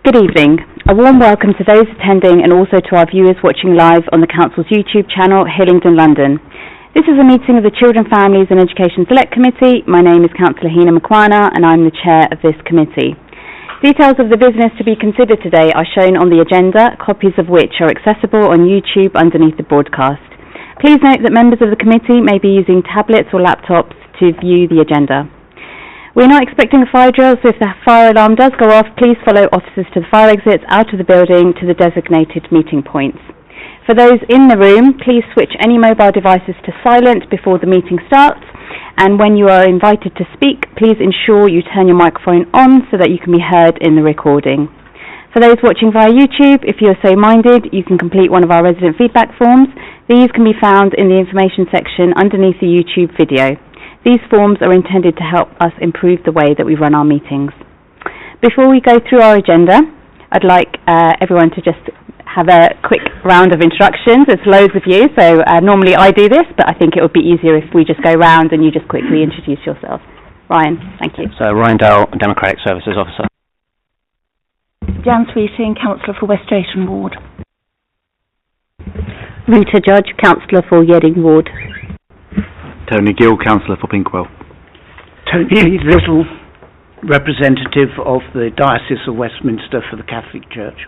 Good evening. A warm welcome to those attending and also to our viewers watching live on the Council's YouTube channel, Hillingdon, London. This is a meeting of the Children, Families and Education Select Committee. My name is Councillor Heena Makwana and I'm the chair of this committee. Details of the business to be considered today are shown on the agenda, copies of which are accessible on YouTube underneath the broadcast. Please note that members of the committee may be using tablets or laptops to view the agenda. We're not expecting a fire drill, so if the fire alarm does go off, please follow officers to the fire exits out of the building to the designated meeting points. For those in the room, please switch any mobile devices to silent before the meeting starts, and when you are invited to speak, please ensure you turn your microphone on so that you can be heard in the recording. For those watching via YouTube, if you are so minded, you can complete one of our resident feedback forms. These can be found in the information section underneath the YouTube video. These forms are intended to help us improve the way that we run our meetings. Before we go through our agenda, I'd like everyone to just have a quick round of introductions. There's loads of you, so normally I do this, but I think it would be easier if we just go round and you just quickly introduce yourself. Ryan, thank you. So Ryan Dowell, Democratic Services Officer. Jan Sweeting, Councillor for West Drayton Ward. Rita Judge, Councillor for Yedding Ward. Tony Gill, Councillor for Pinkwell. Tony Little, representative of the Diocese of Westminster for the Catholic Church.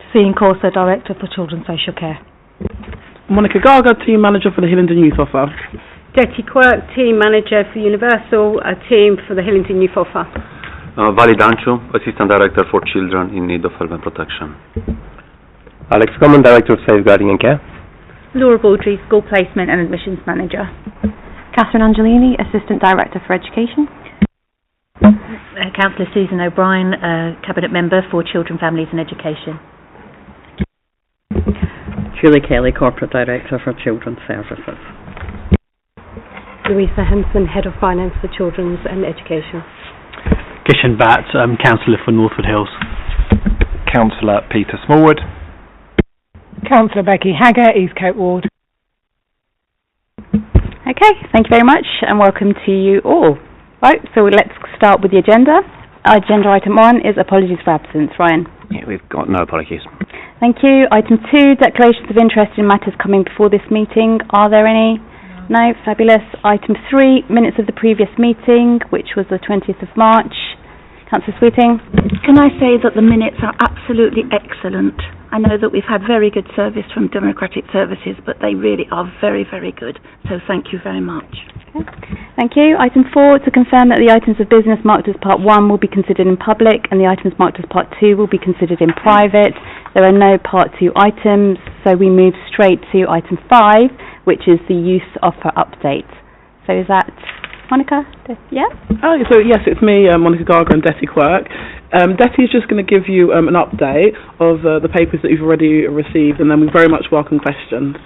Sean Corser, Director for Children's Social Care. Monica Garga, Team Manager for the Hillingdon Youth Offer. Detty Quirk, Team Manager for Universal, a team for the Hillingdon Youth Offer. Vali Dancho, Assistant Director for Children in Need of Help and Protection. Alex Common, Director of Safeguarding and Care. Laura Baldry, School Placement and Admissions Manager. Catherine Angelini, Assistant Director for Education. Councillor Susan O'Brien, Cabinet Member for Children, Families and Education. Julie Kelly, Corporate Director for Children's Services. Louisa Henson, Head of Finance for Children's and Education. Kishan Bhatt, Councillor for Northwood Hills. Councillor Peter Smallwood. Councillor Becky Hagger, Eastcote Ward. Okay, thank you very much and welcome to you all. Right, so let's start with the agenda. Agenda item 1 is apologies for absence. Ryan? Yeah, we've got no apologies. Thank you. Item 2, declarations of interest in matters coming before this meeting. Are there any? No, fabulous. Item 3, minutes of the previous meeting, which was the 20th of March. Councillor Sweeting? Can I say that the minutes are absolutely excellent? I know that we've had very good service from Democratic Services, but they really are very, very good. So thank you very much. Okay. Thank you. Item 4, to confirm that the items of business marked as Part 1 will be considered in public and the items marked as Part 2 will be considered in private. There are no Part 2 items, so we move straight to item 5, which is the youth offer update. So is that Monica? Yeah? Oh, so yes, it's me, Monica Garga and Detty Quirk. Detty is just going to give you an update of the papers that you've already received, and then we very much welcome questions.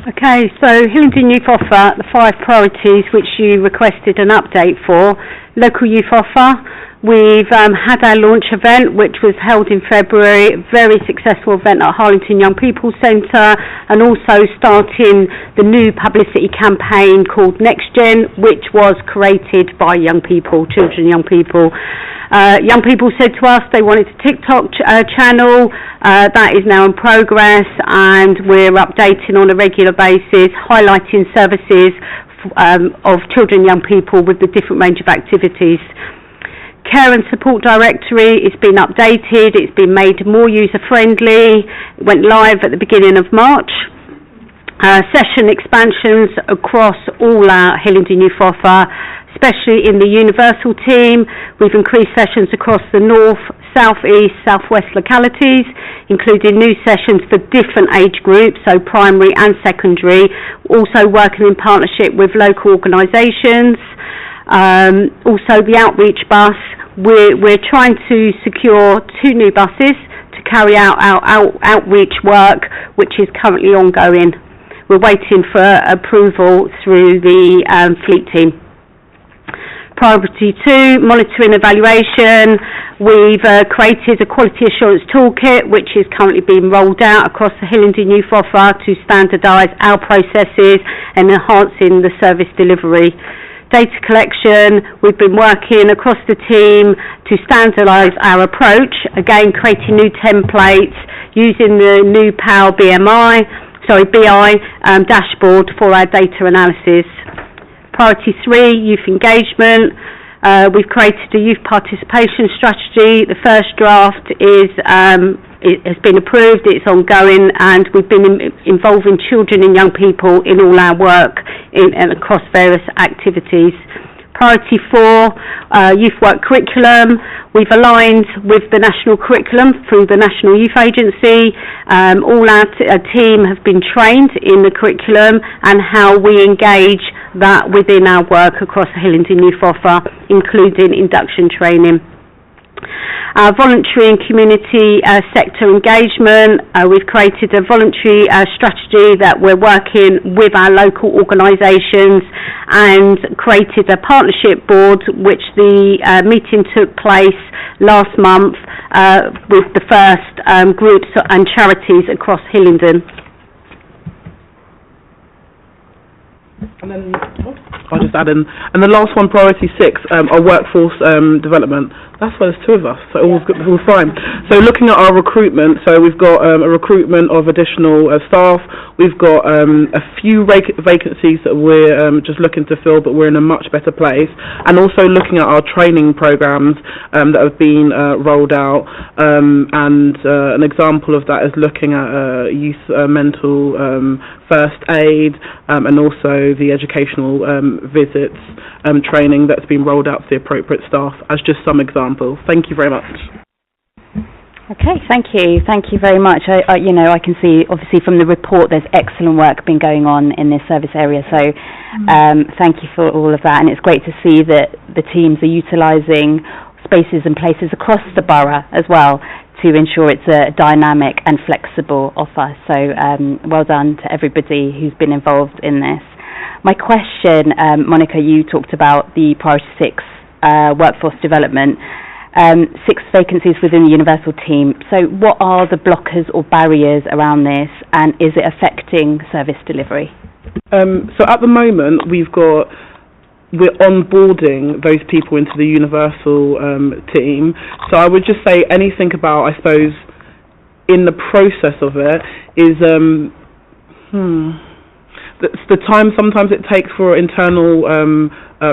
Okay, so Hillingdon Youth Offer, the 5 priorities which you requested an update for. Local Youth Offer, we've had our launch event which was held in February, a very successful event at Harlington Young People Centre, and also starting the new publicity campaign called Next Gen, which was created by young people, children, young people. Young people said to us they wanted a TikTok channel. That is now in progress and we're updating on a regular basis, highlighting services of children and young people with the different range of activities. Care and Support Directory is being updated, it's been made more user-friendly, it went live at the beginning of March. Session expansions across all our Hillingdon Youth Offer, especially in the Universal team. We've increased sessions across the North, South East, South West localities, including new sessions for different age groups, so primary and secondary, also working in partnership with local organisations. Also the outreach bus, we're trying to secure 2 new buses to carry out our outreach work, which is currently ongoing. We're waiting for approval through the fleet team. Priority 2, monitoring evaluation. We've created a quality assurance toolkit which is currently being rolled out across the Hillingdon Youth Offer to standardise our processes and enhancing the service delivery. Data collection, we've been working across the team to standardise our approach, again creating new templates, using the new Power BI dashboard for our data analysis. Priority 3, youth engagement. We've created a youth participation strategy. The first draft it has been approved, it's ongoing, and we've been involving children and young people in all our work and across various activities. Priority 4, youth work curriculum. We've aligned with the national curriculum through the National Youth Agency. All our team have been trained in the curriculum and how we engage that within our work across the Hillingdon Youth Offer, including induction training. Our voluntary and community sector engagement, we've created a voluntary strategy that we're working with our local organisations and created a partnership board which the meeting took place last month with the first groups and charities across Hillingdon. And then I'll just add in, and the last one, priority 6, our workforce development. That's why there's 2 of us, so all's good, all's fine. So looking at our recruitment, so we've got a recruitment of additional staff. We've got a few vacancies that we're just looking to fill, but we're in a much better place. And also looking at our training programs that have been rolled out. And an example of that is looking at youth mental first aid and also the educational visits training that's been rolled out to the appropriate staff as just some examples. Thank you very much. Okay, thank you very much. I can see obviously from the report there's excellent work been going on in this service area, so thank you for all of that, and it's great to see that the teams are utilising spaces and places across the borough as well to ensure it's a dynamic and flexible offer. So well done to everybody who's been involved in this. My question, Monica, you talked about the priority 6 workforce development, 6 vacancies within the universal team. So what are the blockers or barriers around this, and is it affecting service delivery? So at the moment we're onboarding those people into the universal team. So I would just say anything about, I suppose, in the process of it is the time sometimes it takes for internal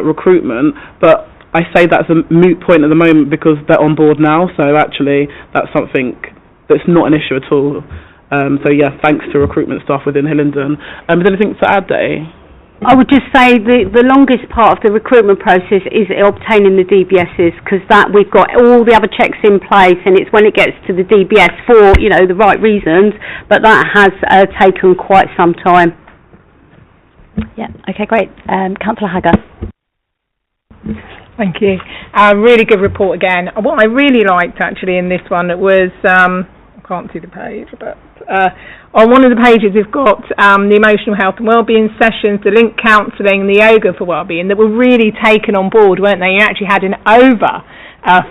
recruitment, but I say that's a moot point at the moment because they're on board now, so actually that's something that's not an issue at all. So yeah, thanks to recruitment staff within Hillingdon. Is there anything to add, Day? I would just say the longest part of the recruitment process is obtaining the DBSs, because that we've got all the other checks in place, and it's when it gets to the DBS for the right reasons, but that has taken quite some time. Yeah, okay, great. Councillor Hager. Thank you. Really good report again. What I really liked actually in this one, it was, I can't see the page, but on one of the pages we've got the emotional health and wellbeing sessions, the link counselling, the yoga for wellbeing that were really taken on board, weren't they? You actually had an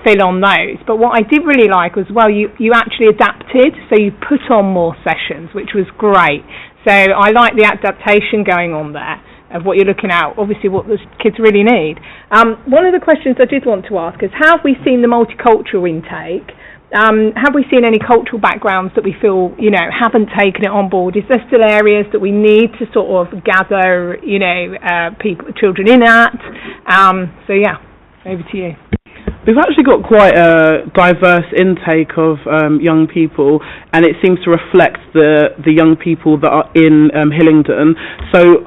fill on those. But what I did really like was, well, you actually adapted, so you put on more sessions, which was great. So I like the adaptation going on there of what you're looking at, obviously what the kids really need. One of the questions I did want to ask is, have we seen the multicultural intake? Have we seen any cultural backgrounds that we feel, haven't taken it on board? Is there still areas that we need to sort of gather, children in at? So yeah, over to you. We've actually got quite a diverse intake of young people, and it seems to reflect the young people that are in Hillingdon. So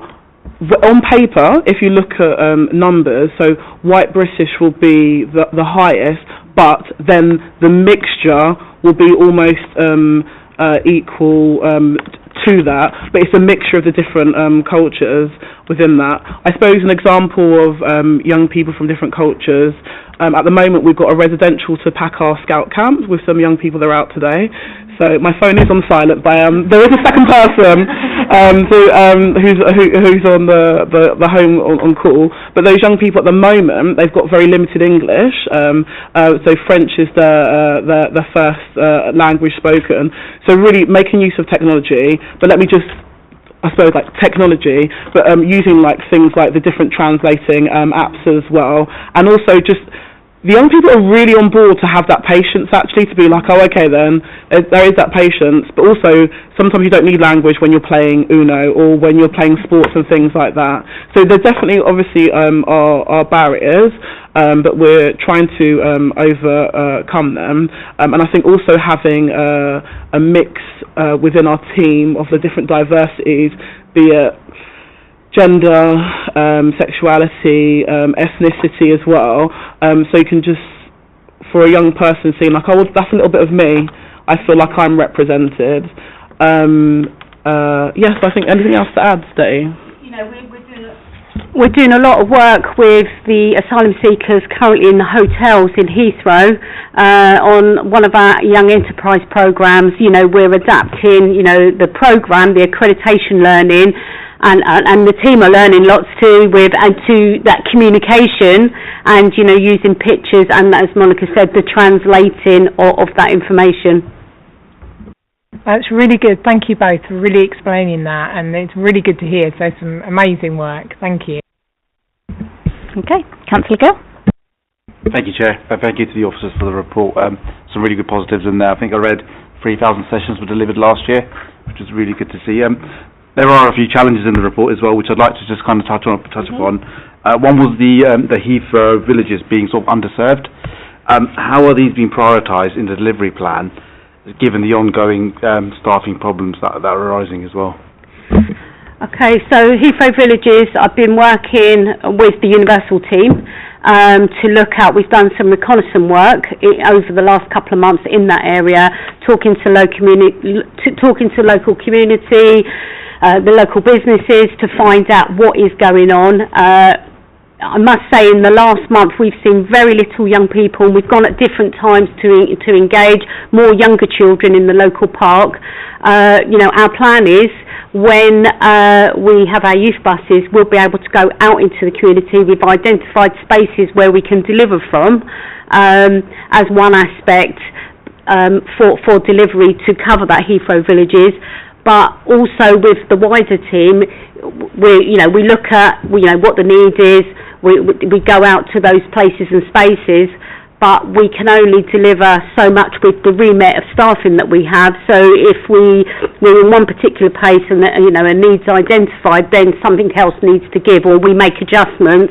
on paper, if you look at numbers, so white British will be the highest, but then the mixture will be almost equal to that, but it's a mixture of the different cultures within that. I suppose an example of young people from different cultures, at the moment we've got a residential to Pakar Scout camp with some young people that are out today. So my phone is on silent, but there is a second person who's on the home on call. But those young people at the moment, they've got very limited English, so French is their first language spoken. So really making use of technology. But let me just I suppose, like technology, but using like things like the different translating apps as well, and also just the young people are really on board to have that patience actually, to be like, oh, okay then, there is that patience, but also sometimes you don't need language when you're playing Uno or when you're playing sports and things like that. So there definitely obviously are barriers, but we're trying to overcome them. And I think also having a mix within our team of the different diversities, be it gender, sexuality, ethnicity as well, so you can just, for a young person, see like, oh, well, that's a little bit of me, I feel like I'm represented. Yes, I think anything else to add, Stay? We're doing a lot of work with the asylum seekers currently in the hotels in Heathrow on one of our Young Enterprise programmes. You know, we're adapting, you know, the programme, the accreditation learning, and the team are learning lots too to that communication and, you know, using pictures and, as Monica said, the translating of that information. That's really good. Thank you both for really explaining that, and it's really good to hear. So some amazing work. Thank you. Okay, Councillor Gill. Thank you, Chair. Thank you to the officers for the report. Some really good positives in there. I think I read 3,000 sessions were delivered last year, which was really good to see. There are a few challenges in the report as well, which I'd like to just kind of touch upon. One was the Heathrow villages being sort of underserved. How are these being prioritised in the delivery plan, given the ongoing staffing problems that are arising as well? Okay, so Heathrow Villages, I've been working with the Universal team to look at, we've done some reconnaissance work over the last couple of months in that area, talking to local community, the local businesses to find out what is going on. I must say in the last month we've seen very little young people. We've gone at different times to engage more younger children in the local park. You know, our plan is when we have our youth buses, we'll be able to go out into the community. We've identified spaces where we can deliver from as one aspect for delivery to cover that Heathrow Villages. But also with the wider team, we look at what the need is. We go out to those places and spaces, but we can only deliver so much with the remit of staffing that we have. So if we're in one particular place and a need's identified, then something else needs to give, or we make adjustments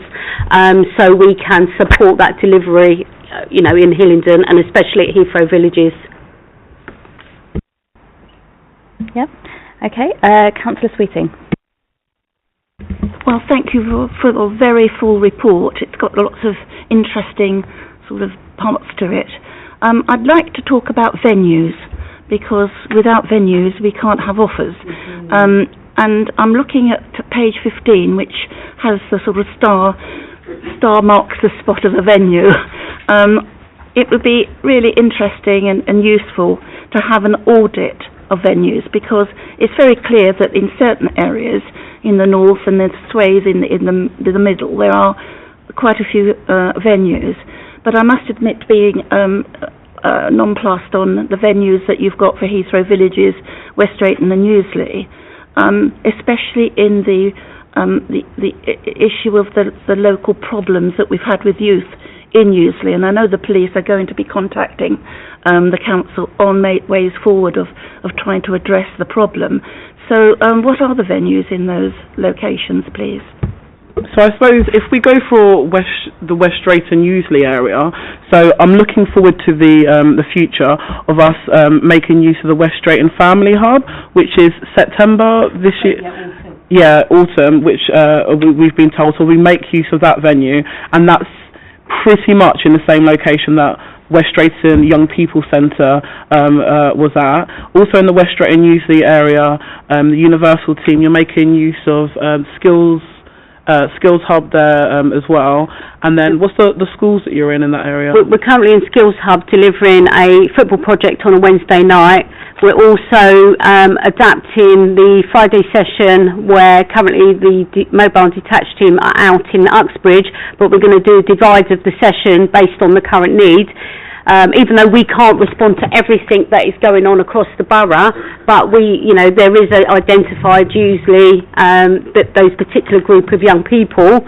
so we can support that delivery, in Hillingdon and especially at Heathrow Villages. Yep. Okay, Councillor Sweeting. Well, thank you for a very full report. It's got lots of interesting sort of parts to it. I'd like to talk about venues, because without venues we can't have offers. And I'm looking at page 15, which has the sort of star marks the spot of a venue. It would be really interesting and useful to have an audit of venues, because it's very clear that in certain areas in the north and the sways in the middle there are quite a few venues, but I must admit being nonplussed on the venues that you've got for Heathrow Villages, West Drayton and Newsley, especially in the issue of the local problems that we've had with youth in Newsley, and I know the police are going to be contacting the council on ways forward of trying to address the problem. So what are the venues in those locations, please? So I suppose if we go for the West Drayton Newsley area, so I'm looking forward to the future of us making use of the West Drayton Family Hub, which is September this year. Yeah, autumn, which we've been told, so we make use of that venue, and that's pretty much in the same location that West Drayton Young People Centre was at. Also in the West Drayton Newsley area, the Universal team, you're making use of Skills Hub there as well. And then what's the schools that you're in that area? We're currently in Skills Hub delivering a football project on a Wednesday night. We're also adapting the Friday session where currently the mobile and detached team are out in Uxbridge, but we're going to do a divide of the session based on the current need. even though we can't respond to everything that is going on across the borough, but there is identified usually that those particular group of young people.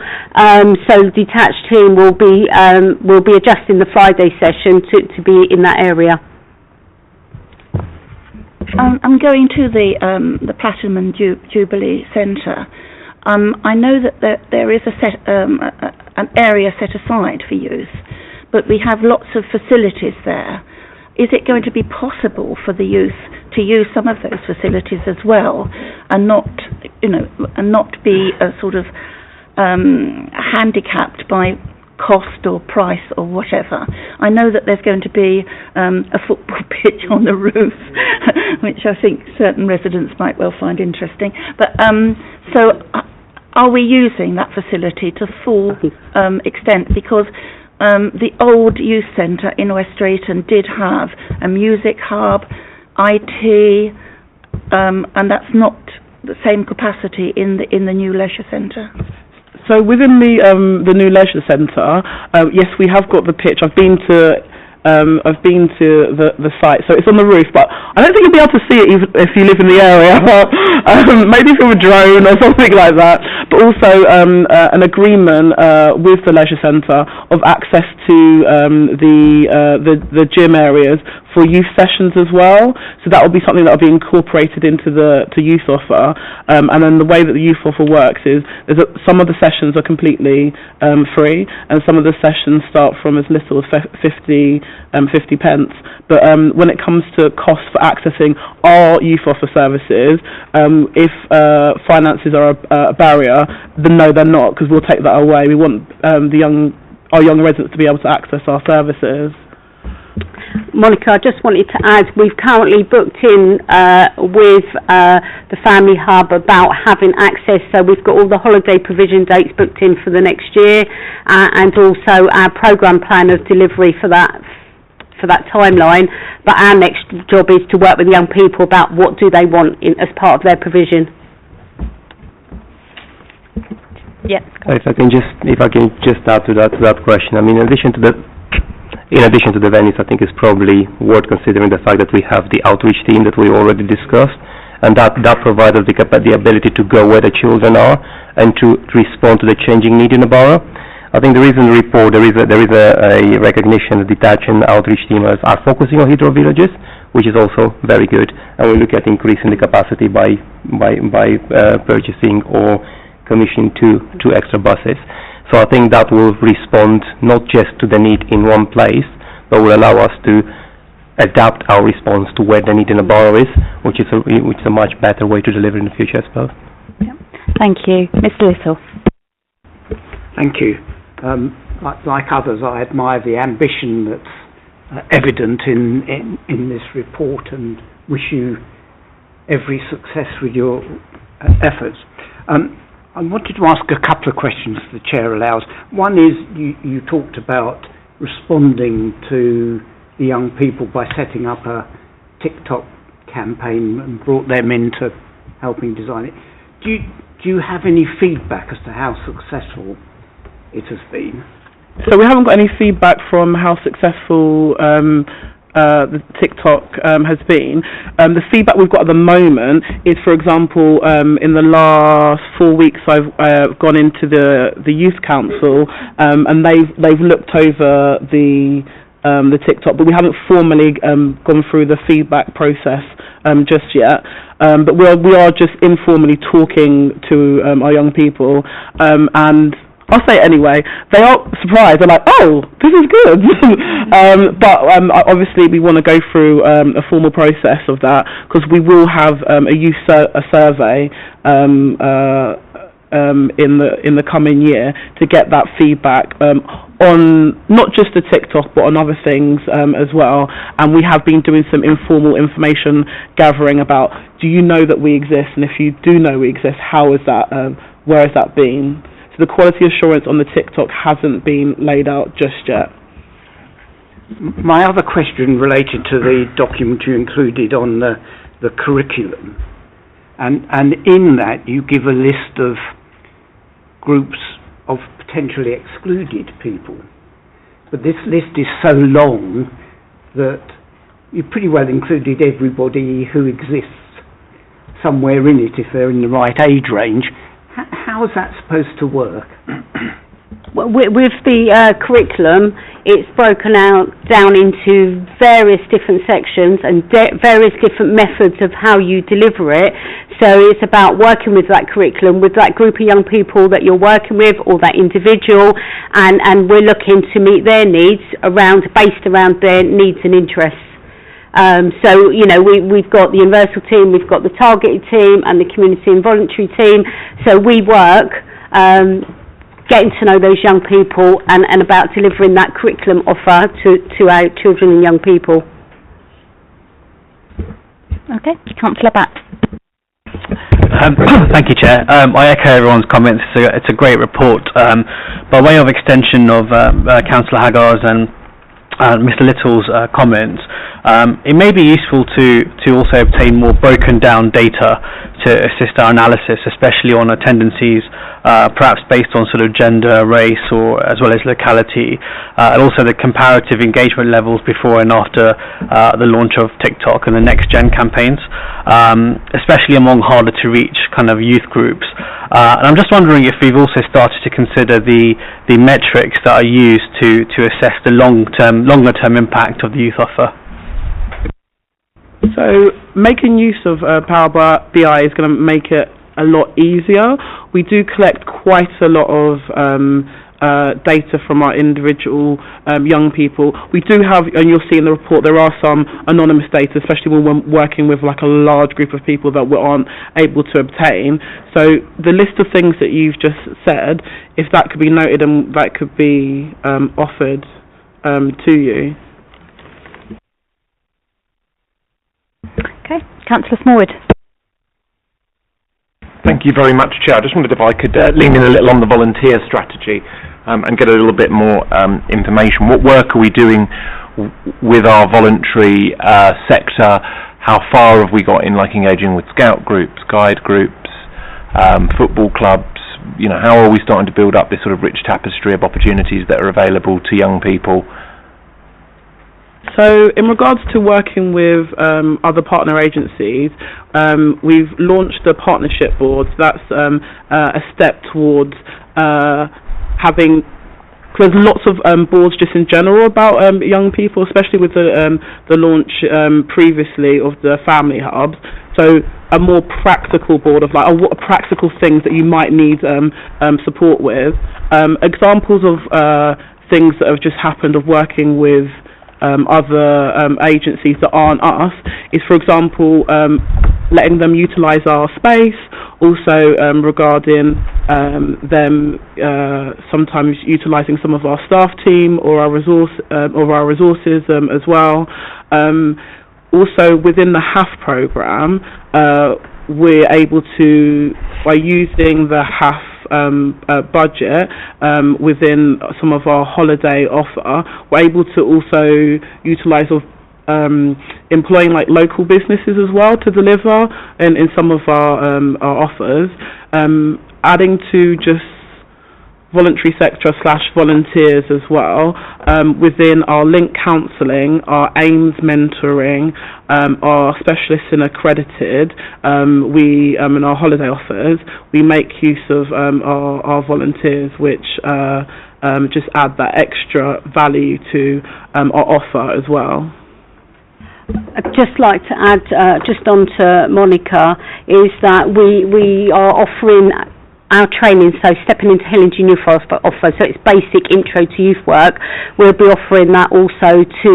So the detached team will be adjusting the Friday session to be in that area. I'm going to the Platinum and Jubilee Centre. I know that there is an area set aside for youth, but we have lots of facilities there. Is it going to be possible for the youth to use some of those facilities as well, and not be sort of handicapped by cost or price or whatever? I know that there's going to be a football pitch on the roof, which I think certain residents might well find interesting. But so are we using that facility to full extent? Because the old youth centre in West Drayton did have a music hub, IT, and that's not the same capacity in the new leisure centre. So within the new leisure centre, yes, we have got the pitch. I've been to the site, so it's on the roof, but I don't think you'll be able to see it even if you live in the area. Maybe from a drone or something like that. But also an agreement with the leisure centre of access to the gym areas for youth sessions as well. So that will be something that will be incorporated into the youth offer. And then the way that the youth offer works is some of the sessions are completely free, and some of the sessions start from as little as 50 pence. But when it comes to cost for accessing our youth offer services, if finances are a barrier, then no, they're not, because we'll take that away. We want our young residents to be able to access our services. Monica, I just wanted to add, we've currently booked in with the Family Hub about having access, so we've got all the holiday provision dates booked in for the next year, and also our programme plan of delivery for that timeline. But our next job is to work with young people about what do they want as part of their provision. Yeah. If I can just add to that question. I mean, in addition to the venues, I think it's probably worth considering the fact that we have the outreach team that we already discussed, and that provides us the ability to go where the children are and to respond to the changing need in the borough. I think there is in the report there is a recognition that detached and outreach teams are focusing on Heathrow villages, which is also very good, and we look at increasing the capacity by purchasing or commissioning two extra buses. So I think that will respond not just to the need in one place, but will allow us to adapt our response to where the need in the borough is, which is a much better way to deliver in the future, I suppose. Yeah. Thank you. Mr. Little. Thank you. Like others, I admire the ambition that's evident in this report, and wish you every success with your efforts. I wanted to ask a couple of questions, if the Chair allows. One is, you talked about responding to the young people by setting up a TikTok campaign and brought them into helping design it. Do you have any feedback as to how successful it has been? So we haven't got any feedback from how successful the TikTok has been. The feedback we've got at the moment is, for example, in the last 4 weeks I've gone into the youth council, and they've looked over the TikTok, but we haven't formally gone through the feedback process just yet. But we are just informally talking to our young people, and I'll say it anyway, they are surprised. They're like, oh, this is good. But obviously we want to go through a formal process of that, because we will have a youth survey in the coming year to get that feedback on not just the TikTok but on other things as well. And we have been doing some informal information gathering about, do you know that we exist, and if you do know we exist, how is that, where has that been? So the quality assurance on the TikTok hasn't been laid out just yet. My other question related to the document you included on the curriculum, and in that you give a list of groups of potentially excluded people, but this list is so long that you pretty well included everybody who exists somewhere in it if they're in the right age range. How is that supposed to work? Well, with the curriculum, it's broken down into various different sections and various different methods of how you deliver it. So it's about working with that curriculum, with that group of young people that you're working with, or that individual, and we're looking to meet their needs based around their needs and interests. So, you know, we've got the universal team, we've got the targeted team and the community and voluntary team. So we work getting to know those young people and about delivering that curriculum offer to our children and young people. Okay, Councillor Batt. Thank you, Chair. I echo everyone's comments. It's a great report. By way of extension of Councillor Hagar's and Mr Little's comments, it may be useful to also obtain more broken down data to assist our analysis, especially on tendencies, perhaps based on sort of gender, race, or as well as locality, and also the comparative engagement levels before and after the launch of TikTok and the Next Gen campaigns, especially among harder to reach kind of youth groups. And I'm just wondering if we've also started to consider the metrics that are used to assess the longer term impact of the youth offer. So making use of Power BI is going to make it a lot easier. We do collect quite a lot of data from our individual young people. We do have, and you'll see in the report, there are some anonymous data, especially when we're working with like a large group of people that we aren't able to obtain. So the list of things that you've just said, if that could be noted and that could be offered to you. Okay, Councillor Smallwood. Thank you very much, Chair. I just wondered if I could lean in a little on the volunteer strategy and get a little bit more information. What work are we doing with our voluntary sector? How far have we got in engaging with scout groups, guide groups, football clubs? You know, how are we starting to build up this sort of rich tapestry of opportunities that are available to young people? So in regards to working with other partner agencies, we've launched a partnership board. That's a step towards having, because there's lots of boards just in general about young people, especially with the launch previously of the family hubs. So a more practical board of what practical things that you might need support with. Examples of things that have just happened of working with other agencies that aren't us is, for example, letting them utilise our space, also regarding them sometimes utilising some of our staff team or our resources as well. Also within the HAF programme, we're able to, by using the HAF budget within some of our holiday offer, we're able to also utilise employing local businesses as well to deliver in some of our offers, adding to just voluntary sector / volunteers as well, within our link counselling, our AIMS mentoring, our specialists and accredited, we in our holiday offers, we make use of our volunteers, which just add that extra value to our offer as well. I'd just like to add, just on to Monica, is that we are offering our training, so stepping into Hillingdon Youth offer, so it's basic intro to youth work. We'll be offering that also to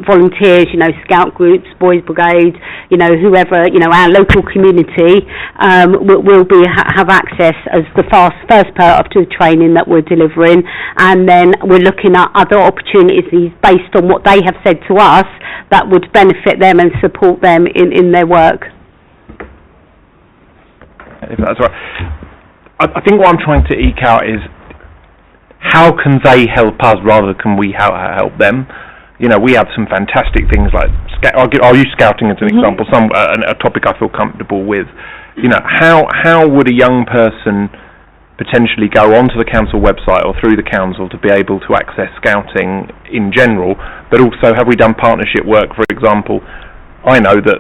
volunteers, scout groups, boys brigade, whoever, our local community will have access as the first part of the training that we're delivering, and then we're looking at other opportunities based on what they have said to us that would benefit them and support them in their work. If that's right. I think what I'm trying to eke out is how can they help us rather than we help them. We have some fantastic things like, I'll use scouting as an example, a topic I feel comfortable with. How would a young person potentially go onto the council website or through the council to be able to access scouting in general, but also have we done partnership work, for example. I know that,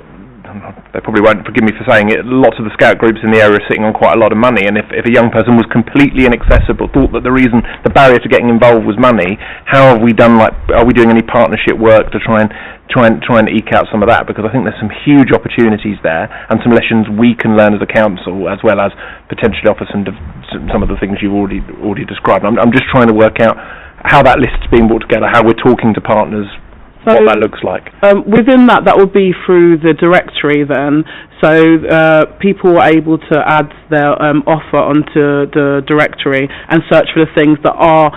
they probably won't forgive me for saying it, lots of the scout groups in the area are sitting on quite a lot of money, and if a young person was completely inaccessible, thought that the barrier to getting involved was money, how have we done, are we doing any partnership work to try and eke out some of that? Because I think there's some huge opportunities there, and some lessons we can learn as a council, as well as potentially offer some of the things you've already described. I'm just trying to work out how that list's being brought together, how we're talking to partners, what that looks like. Within that would be through the directory then. So people are able to add their offer onto the directory and search for the things that are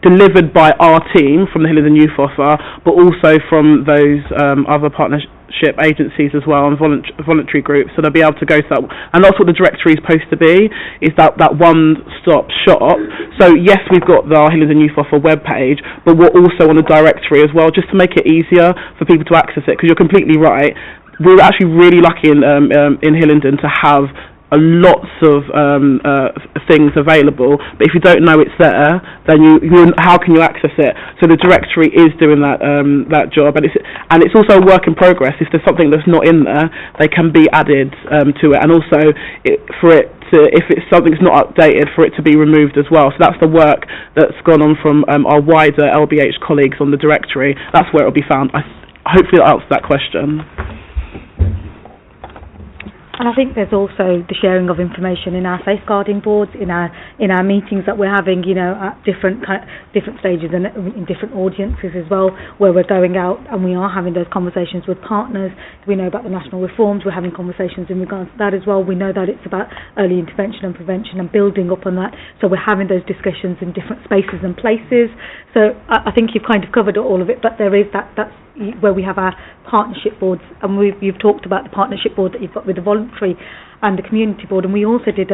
delivered by our team from the Hillingdon Youth Offer, but also from those other partnership agencies as well, and voluntary groups. So they'll be able to go to that, and that's what the directory is supposed to be, is that one-stop shop. So yes, we've got our Hillingdon Youth Offer webpage, but we're also on the directory as well, just to make it easier for people to access it, because you're completely right. We're actually really lucky in Hillingdon to have lots of things available, but if you don't know it's there, then how can you access it? So the directory is doing that job, and it's also a work in progress. If there's something that's not in there, they can be added to it, and also if it's something's not updated, for it to be removed as well. So that's the work that's gone on from our wider LBH colleagues on the directory. That's where it'll be found. Hopefully that answers that question. And I think there's also the sharing of information in our safeguarding boards, in our meetings that we're having, at different stages and in different audiences as well, where we're going out and we are having those conversations with partners. We know about the national reforms. We're having conversations in regards to that as well. We know that it's about early intervention and prevention and building up on that. So we're having those discussions in different spaces and places. So I think you've kind of covered all of it, but there is that's where we have our partnership boards, and you've talked about the partnership board that you've got with the voluntary and the community board, and we also did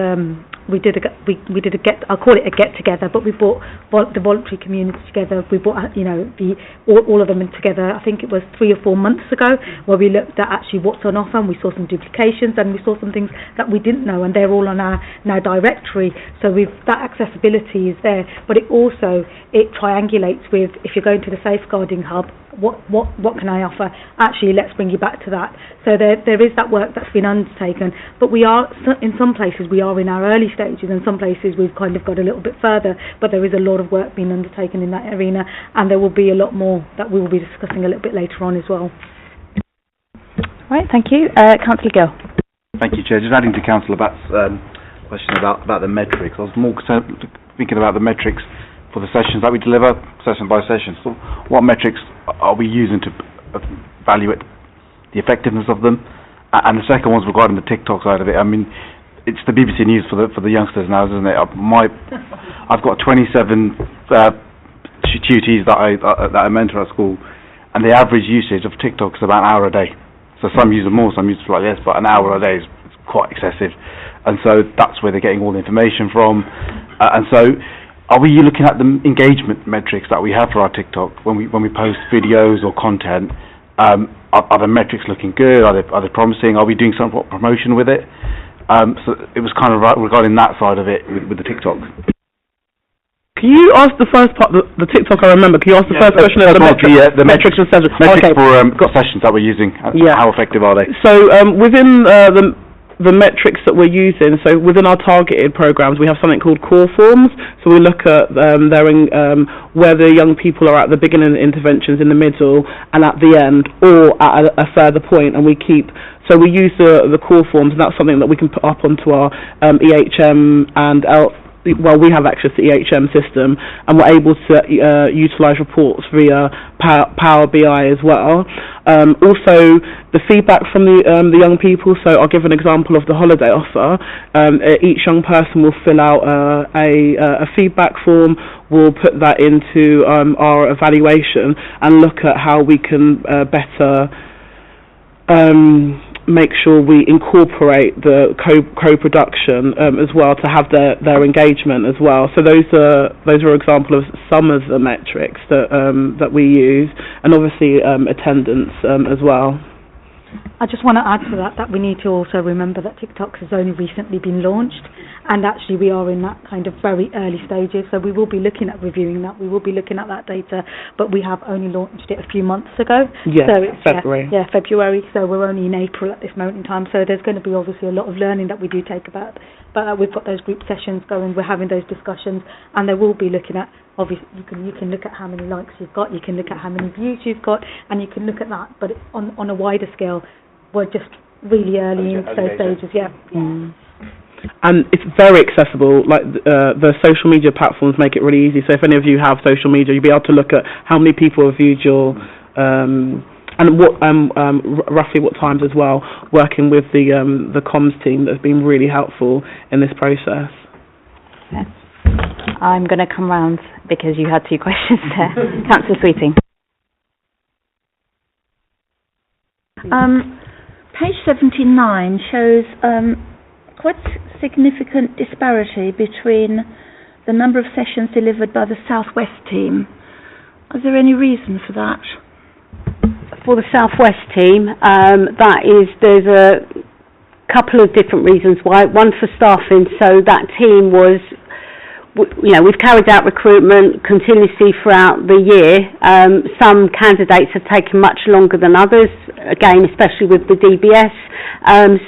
we did a get, I'll call it a get together, but we brought the voluntary community together. We brought all of them together. I think it was 3 or 4 months ago, where we looked at actually what's on offer, and we saw some duplications, and we saw some things that we didn't know, and they're all on our directory. So that accessibility is there, but it triangulates with, if you're going to the safeguarding hub, what can I offer? Actually, let's bring you back to that. So there is that work that's been undertaken, but we are, in some places we are in our early stages, and some places we've kind of got a little bit further, but there is a lot of work being undertaken in that arena, and there will be a lot more that we will be discussing a little bit later on as well. Right, thank you. Councillor Gill. Thank you, Chair. Just adding to Councillor Batt's question about the metrics, I was more concerned, thinking about the metrics for the sessions that we deliver, session by session. So what metrics are we using to evaluate the effectiveness of them? And the second one's regarding the TikTok side of it. I mean, it's the BBC News for the youngsters now, isn't it? I've got 27 tutees that I mentor at school, and the average usage of TikTok is about an hour a day. So some use it more, some use it like this, but an hour a day is quite excessive. And so that's where they're getting all the information from. And so, are we looking at the engagement metrics that we have for our TikTok when we post videos or content? Are the metrics looking good? Are they promising? Are we doing some promotion with it? So it was kind of regarding that side of it with the TikTok. Can you ask the first part, the TikTok I remember, can you ask the first question of the metrics and sessions? Metrics for sessions that we're using, how effective are they? So within the metrics that we're using, so within our targeted programs, we have something called core forms. So we look at where the young people are at the beginning of interventions, in the middle, and at the end, or at a further point, and we use the core forms, and that's something that we can put up onto our EHM and we have access to the EHM system, and we're able to utilise reports via Power BI as well. Also, the feedback from the young people, so I'll give an example of the holiday offer. Each young person will fill out a feedback form. We'll put that into our evaluation and look at how we can better make sure we incorporate the co-production as well, to have their engagement as well. So those are example of some of the metrics that we use, and obviously attendance as well. I just want to add to that we need to also remember that TikTok has only recently been launched, and actually we are in that kind of very early stages, so we will be looking at reviewing that, we will be looking at that data, but we have only launched it a few months ago. Yes, so it's, February. Yeah, February, so we're only in April at this moment in time, so there's going to be obviously a lot of learning that we do take about, but we've got those group sessions going, we're having those discussions, and they will be looking at, obviously you can look at how many likes you've got, you can look at how many views you've got, and you can look at that, but on a wider scale, we're just really early in those stages, And it's very accessible, like the social media platforms make it really easy, so if any of you have social media, you'll be able to look at how many people have viewed your, and what roughly what times as well, working with the comms team that's been really helpful in this process. Okay. I'm going to come round because you had 2 questions there. Councillor Sweeting. Page 79 shows quite significant disparity between the number of sessions delivered by the Southwest team. Is there any reason for that? For the Southwest team, there's a couple of different reasons why. One for staffing, so that team was, we've carried out recruitment continuously throughout the year. Some candidates have taken much longer than others, again, especially with the DBS.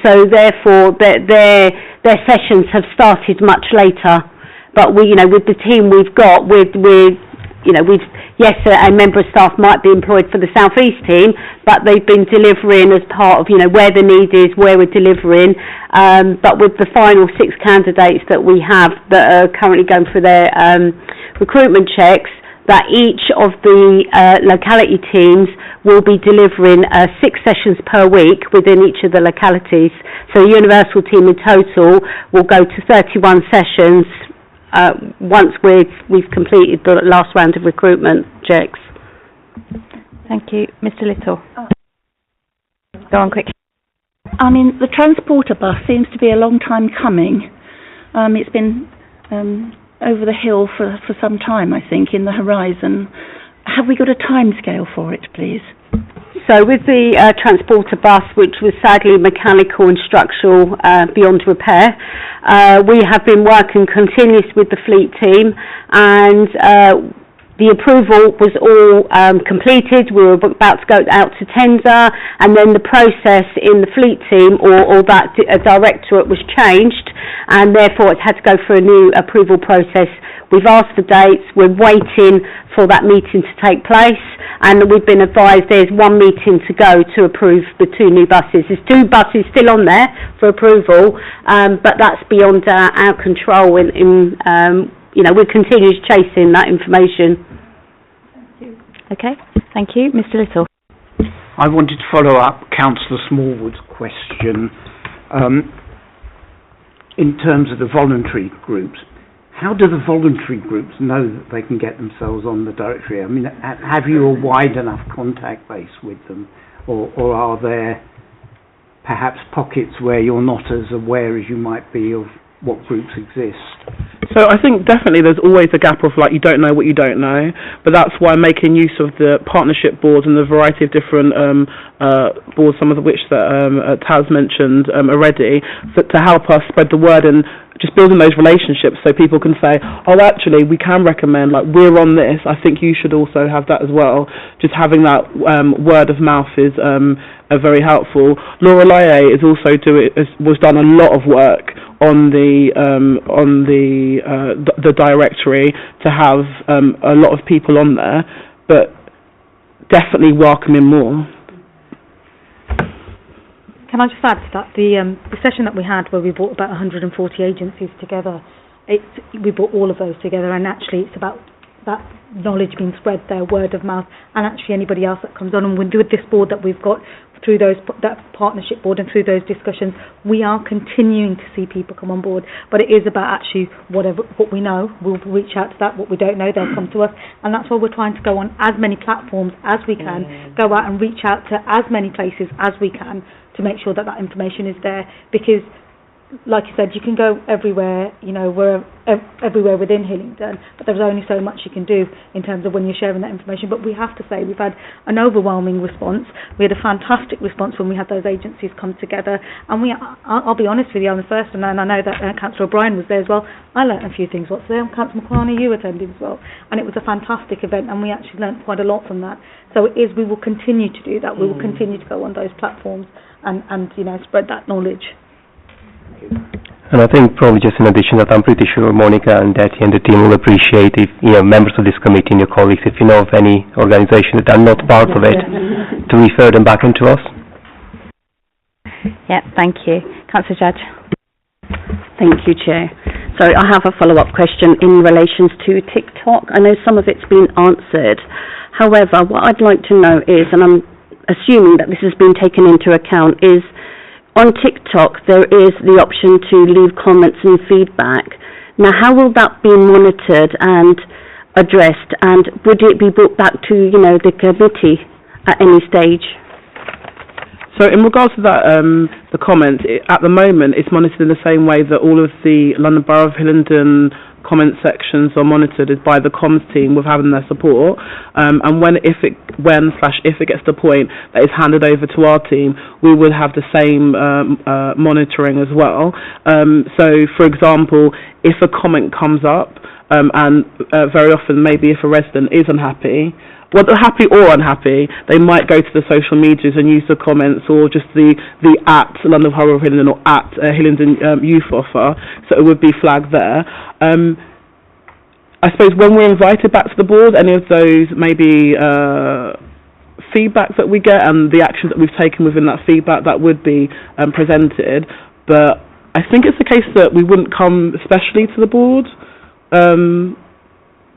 So therefore, their sessions have started much later. But with the team we've got, yes, a member of staff might be employed for the South East team, but they've been delivering as part of, where the need is, where we're delivering. But with the final 6 candidates that we have that are currently going through their recruitment checks, that each of the locality teams will be delivering 6 sessions per week within each of the localities. So the universal team in total will go to 31 sessions once we've completed the last round of recruitment checks. Thank you. Mr. Little. Go on quick. I mean, the transporter bus seems to be a long time coming. It's been over the hill for some time, I think, in the horizon. Have we got a timescale for it, please? So with the transporter bus, which was sadly mechanical and structural beyond repair, we have been working continuously with the fleet team, and the approval was all completed. We were about to go out to tender, and then the process in the fleet team or that directorate was changed, and therefore it's had to go through a new approval process. We've asked for dates, we're waiting for that meeting to take place, and we've been advised there's 1 meeting to go to approve the 2 new buses. There's 2 buses still on there for approval, but that's beyond our control. We continue chasing that information. Okay, thank you. Mr. Little. I wanted to follow up Councillor Smallwood's question in terms of the voluntary groups. How do the voluntary groups know that they can get themselves on the directory? I mean, have you a wide enough contact base with them, or are there perhaps pockets where you're not as aware as you might be of what groups exist? So I think definitely there's always a gap of you don't know what you don't know, but that's why making use of the partnership boards and the variety of different boards, some of which that Taz mentioned already, to help us spread the word and just building those relationships so people can say, oh, actually, we can recommend, we're on this, I think you should also have that as well. Just having that word of mouth is very helpful. Laura Laye is also was done a lot of work on the directory to have a lot of people on there, but definitely welcoming more. Can I just add to that, the session that we had where we brought about 140 agencies together, we brought all of those together, and actually it's about that knowledge being spread there, word of mouth, and actually anybody else that comes on. And with this board that we've got, through that partnership board and through those discussions, we are continuing to see people come on board. But it is about actually what we know, we'll reach out to that. What we don't know, they'll come to us. And that's why we're trying to go on as many platforms as we can, go out and reach out to as many places as we can to make sure that information is there. Because like you said, you can go everywhere, you know, everywhere within Hillingdon, but there's only so much you can do in terms of when you're sharing that information. But we have to say we've had an overwhelming response. We had a fantastic response when we had those agencies come together, and I'll be honest with you, I'm the first, and I know that Councillor O'Brien was there as well. I learnt a few things. What's there? Councillor Makwana, you attended as well, and it was a fantastic event, and we actually learnt quite a lot from that. So we will continue to do that. We will continue to go on those platforms and you know, spread that knowledge. And I think probably just in addition that I'm pretty sure Monica and Detty and the team will appreciate if, you know, members of this committee and your colleagues, if you know of any organisation that are not part of it, to refer them back into us. Yeah, thank you. Councillor Judge. Thank you, Chair. So I have a follow-up question in relation to TikTok. I know some of it's been answered. However, what I'd like to know is, and I'm assuming that this has been taken into account, is on TikTok there is the option to leave comments and feedback. Now, how will that be monitored and addressed, and would it be brought back to, you know, the committee at any stage? So in regards to that, the comments, at the moment it's monitored in the same way that all of the London Borough of Hillingdon comment sections are monitored by the comms team with having their support, and if it gets to the point that it's handed over to our team, we would have the same monitoring as well. So for example, if a comment comes up, and very often maybe if a resident is unhappy, whether happy or unhappy, they might go to the social medias and use the comments or just the at London Borough of Hillingdon or at Hillingdon Youth Offer, so it would be flagged there. I suppose when we're invited back to the board, any of those maybe feedback that we get and the actions that we've taken within that feedback, that would be presented. But I think it's the case that we wouldn't come especially to the board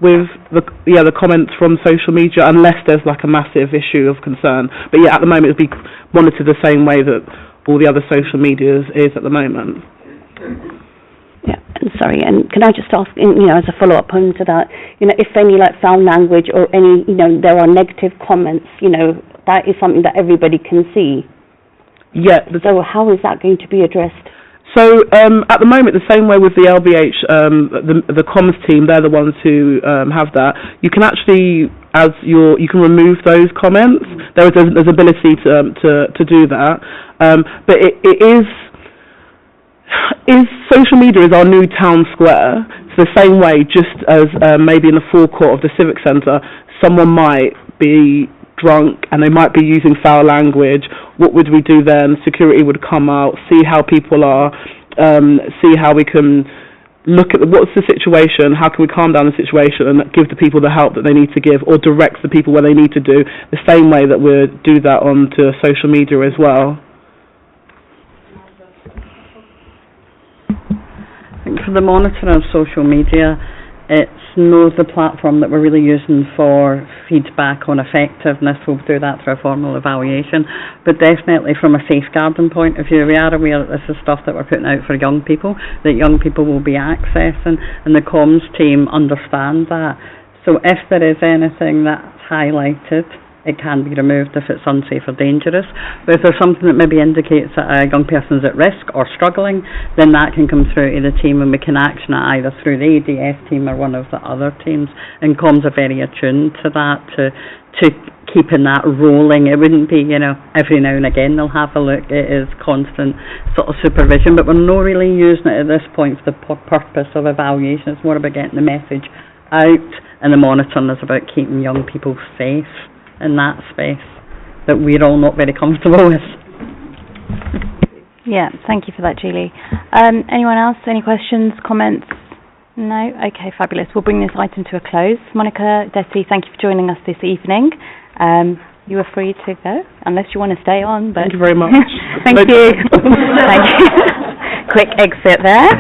with the comments from social media unless there's like a massive issue of concern. But yeah, at the moment it'll be monitored the same way that all the other social medias is at the moment. Yeah, sorry, and can I just ask, you know, as a follow-up on to that, you know, if any like foul language or any, you know, there are negative comments, you know, that is something that everybody can see. Yeah. So how is that going to be addressed? So at the moment, the same way with the LBH, the comms team, they're the ones who have that. You can actually, you can remove those comments. There's ability to do that, but it is social media is our new town square. It's the same way, just as maybe in the forecourt of the Civic Centre, someone might be drunk and they might be using foul language. What would we do then? Security would come out, see how people are, see how we can look at what's the situation, how can we calm down the situation and give the people the help that they need to give, or direct the people where they need to do, the same way that we do that onto social media as well. I think for the monitoring of social media, it's not the platform that we're really using for feedback on effectiveness. We'll do that through a formal evaluation, but definitely from a safeguarding point of view, we are aware that this is stuff that we're putting out for young people, that young people will be accessing, and the comms team understand that. So if there is anything that's highlighted, it can be removed if it's unsafe or dangerous. But if there's something that maybe indicates that a young person's at risk or struggling, then that can come through to the team and we can action it either through the ADS team or one of the other teams. And comms are very attuned to that, to keeping that rolling. It wouldn't be, you know, every now and again they'll have a look. It is constant sort of supervision, but we're not really using it at this point for the purpose of evaluation. It's more about getting the message out, and the monitoring is about keeping young people safe in that space that we're all not very comfortable with. Yeah, thank you for that, Julie. Anyone else? Any questions, comments? No? Okay, fabulous. We'll bring this item to a close. Monica, Desi, thank you for joining us this evening. You are free to go, unless you want to stay on. But thank you very much. Thank you. Thank you. Quick exit there.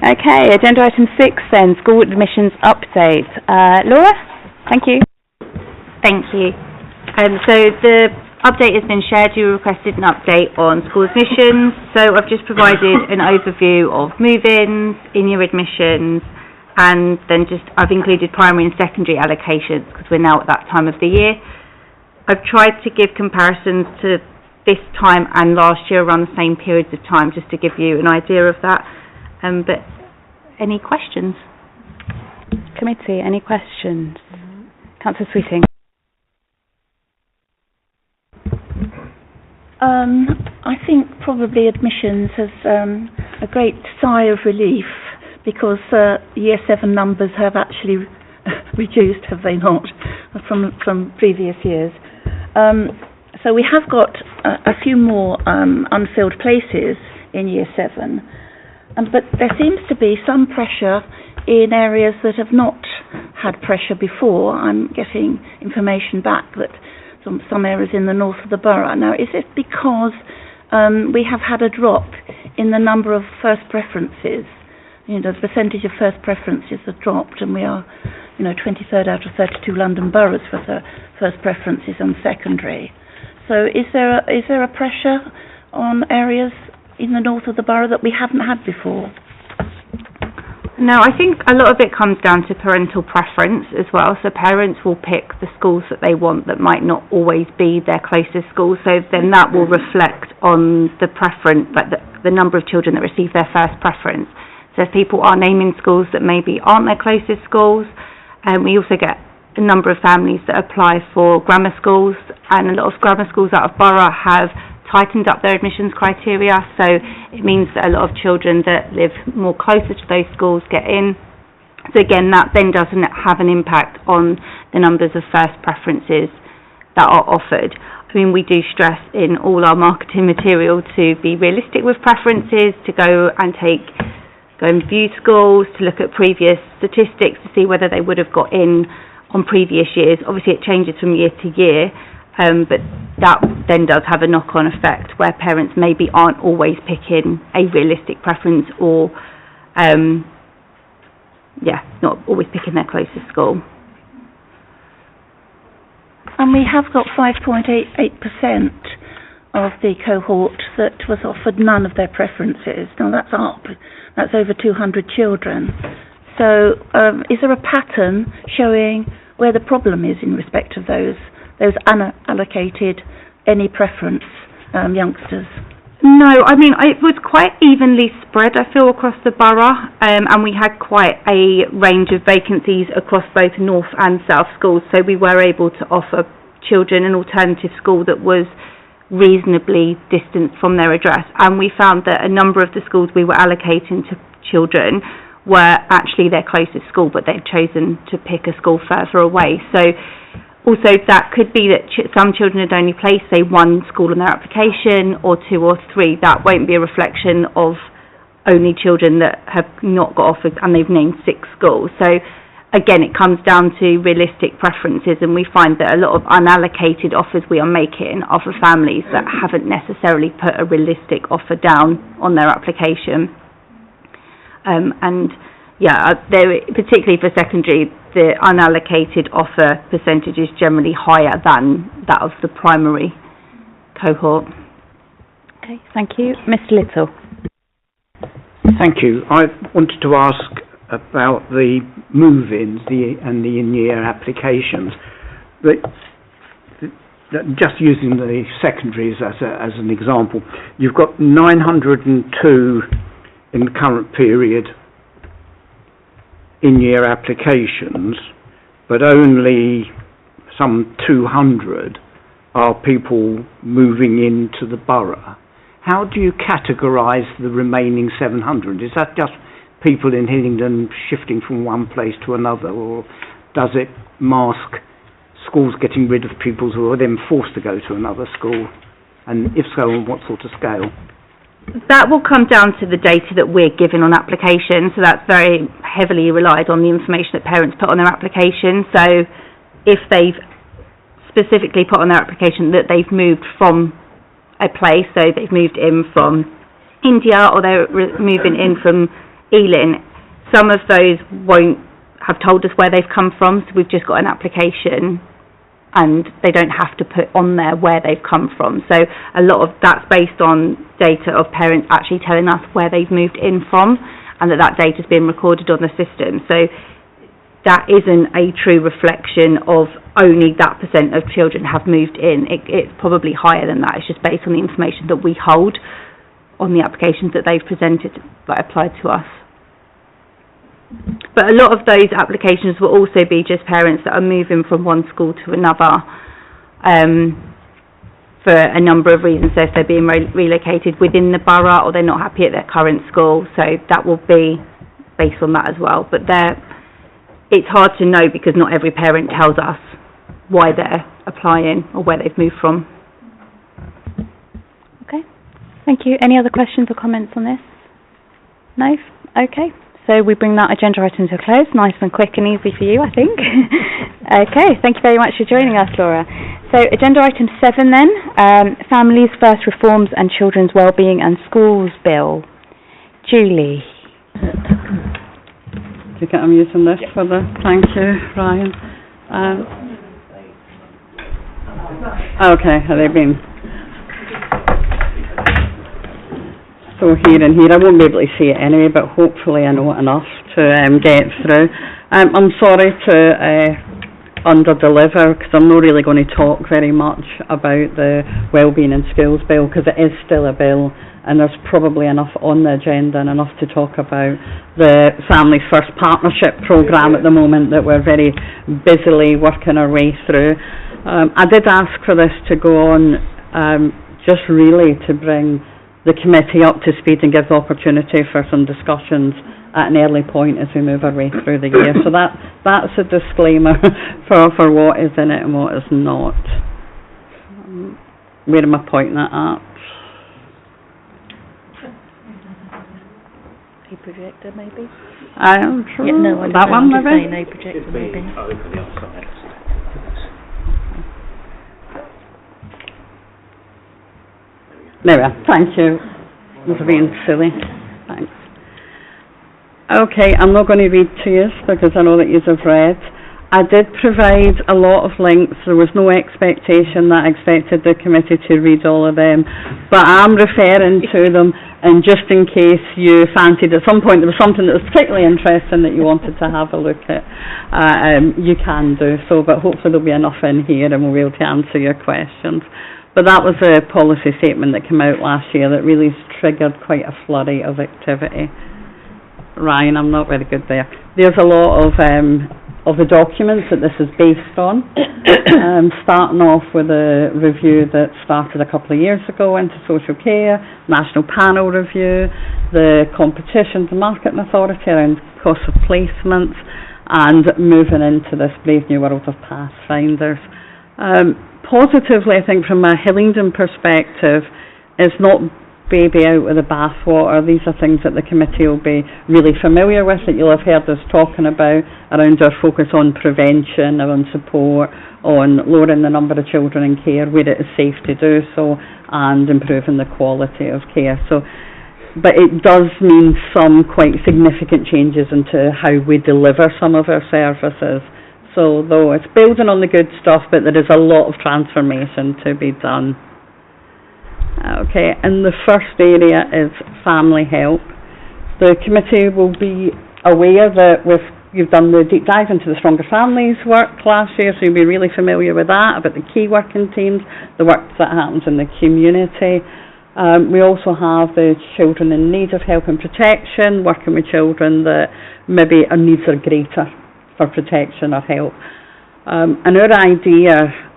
Okay, agenda item 6 then, school admissions update. Laura, thank you. Thank you. So the update has been shared. You requested an update on school admissions. So I've just provided an overview of move-ins, in-year admissions, and then I've included primary and secondary allocations because we're now at that time of the year. I've tried to give comparisons to this time and last year around the same periods of time, just to give you an idea of that. But any questions? Committee, any questions? Councillor Sweeting. I think probably admissions has a great sigh of relief, because Year 7 numbers have actually reduced, have they not, from previous years. So we have got a few more unfilled places in Year 7, but there seems to be some pressure in areas that have not had pressure before. I'm getting information back that some areas in the north of the borough. Now, is it because we have had a drop in the number of first preferences? You know, the percentage of first preferences have dropped, and we are, 23rd out of 32 London boroughs for the first preferences on secondary. So is there a pressure on areas in the north of the borough that we haven't had before? No, I think a lot of it comes down to parental preference as well. So parents will pick the schools that they want that might not always be their closest school. So then that will reflect on the preference, like the number of children that receive their first preference. So if people are naming schools that maybe aren't their closest schools, we also get a number of families that apply for grammar schools, and a lot of grammar schools out of Borough have tightened up their admissions criteria, so it means that a lot of children that live more closer to those schools get in. So again, that then doesn't have an impact on the numbers of first preferences that are offered. I mean, we do stress in all our marketing material to be realistic with preferences, to go and view schools, to look at previous statistics to see whether they would have got in on previous years. Obviously it changes from year to year, but that then does have a knock-on effect where parents maybe aren't always picking a realistic preference, or not always picking their closest school. And we have got 5.88% of the cohort that was offered none of their preferences. Now that's up. That's over 200 children. So is there a pattern showing where the problem is in respect of those unallocated any preference youngsters? No, I mean, it was quite evenly spread, I feel, across the borough, and we had quite a range of vacancies across both north and south schools, so we were able to offer children an alternative school that was reasonably distanced from their address, and we found that a number of the schools we were allocating to children were actually their closest school, but they'd chosen to pick a school further away. So also that could be that some children had only placed, say, one school on their application, or two or three. That won't be a reflection of only children that have not got offered and they've named 6 schools. So again, it comes down to realistic preferences, and we find that a lot of unallocated offers we are making are for families that haven't necessarily put a realistic offer down on their application. Particularly for secondary, the unallocated offer percentage is generally higher than that of the primary cohort. Okay, thank you. Mr. Little. Thank you. I wanted to ask about the move-ins and the in-year applications. Just using the secondaries as an example, you've got 902 in the current period in-year applications, but only some 200 are people moving into the borough. How do you categorise the remaining 700? Is that just people in Hillingdon shifting from one place to another, or does it mask schools getting rid of pupils who are then forced to go to another school? And if so, on what sort of scale? That will come down to the data that we're given on application, so that's very heavily relied on the information that parents put on their application. So if they've specifically put on their application that they've moved from a place, so they've moved in from India or they're moving in from Ealing, some of those won't have told us where they've come from, so we've just got an application and they don't have to put on there where they've come from. So a lot of that's based on data of parents actually telling us where they've moved in from, and that data's been recorded on the system. So that isn't a true reflection of only that % of children have moved in. It's probably higher than that. It's just based on the information that we hold on the applications that they've presented that applied to us. But a lot of those applications will also be just parents that are moving from one school to another for a number of reasons. So if they're being relocated within the borough or they're not happy at their current school, so that will be based on that as well. But it's hard to know because not every parent tells us why they're applying or where they've moved from. Okay, thank you. Any other questions or comments on this? No? Okay, so we bring that agenda item to a close. Nice and quick and easy for you, I think. Okay, thank you very much for joining us, Laura. So agenda item 7 then, Families First Reforms and Children's Wellbeing and Schools Bill. Julie. I'm using this for the, thank you, Ryan. Okay, have they been? So here and here, I won't be able to see it anyway, but hopefully I know enough to get through. I'm sorry to under-deliver, because I'm not really going to talk very much about the Wellbeing and Schools Bill, because it is still a bill, and there's probably enough on the agenda and enough to talk about the Families First Partnership programme at the moment that we're very busily working our way through. I did ask for this to go on just really to bring the committee up to speed and give the opportunity for some discussions at an early point as we move our way through the year. So that's a disclaimer for what is in it and what is not. Where am I pointing that at? A projector, maybe? I'm sure. Yeah, no, that one, maybe? A projector, maybe. There we are. Thank you for being silly. Thanks. Okay, I'm not going to read to you because I know that you have read. I did provide a lot of links. There was no expectation that I expected the committee to read all of them, but I'm referring to them, and just in case you fancied at some point there was something that was particularly interesting that you wanted to have a look at, you can do so, but hopefully there'll be enough in here and we'll be able to answer your questions. But that was a policy statement that came out last year that really triggered quite a flurry of activity. Ryan, I'm not very good there. There's a lot of the documents that this is based on, starting off with a review that started a couple of years ago into social care, national panel review, the competition, the marketing authority around cost of placements, and moving into this brave new world of pathfinders. Positively, I think from a Hillingdon perspective, it's not baby out with the bathwater. These are things that the committee will be really familiar with, that you'll have heard us talking about around our focus on prevention, on support, on lowering the number of children in care where it is safe to do so, and improving the quality of care. So, but it does mean some quite significant changes into how we deliver some of our services. So though it's building on the good stuff, but there is a lot of transformation to be done. Okay, and the first area is family help. The committee will be aware that you've done the deep dive into the Stronger Families work last year, so you'll be really familiar with that, about the key working teams, the work that happens in the community. We also have the children in need of help and protection, working with children that maybe our needs are greater for protection or help. And our idea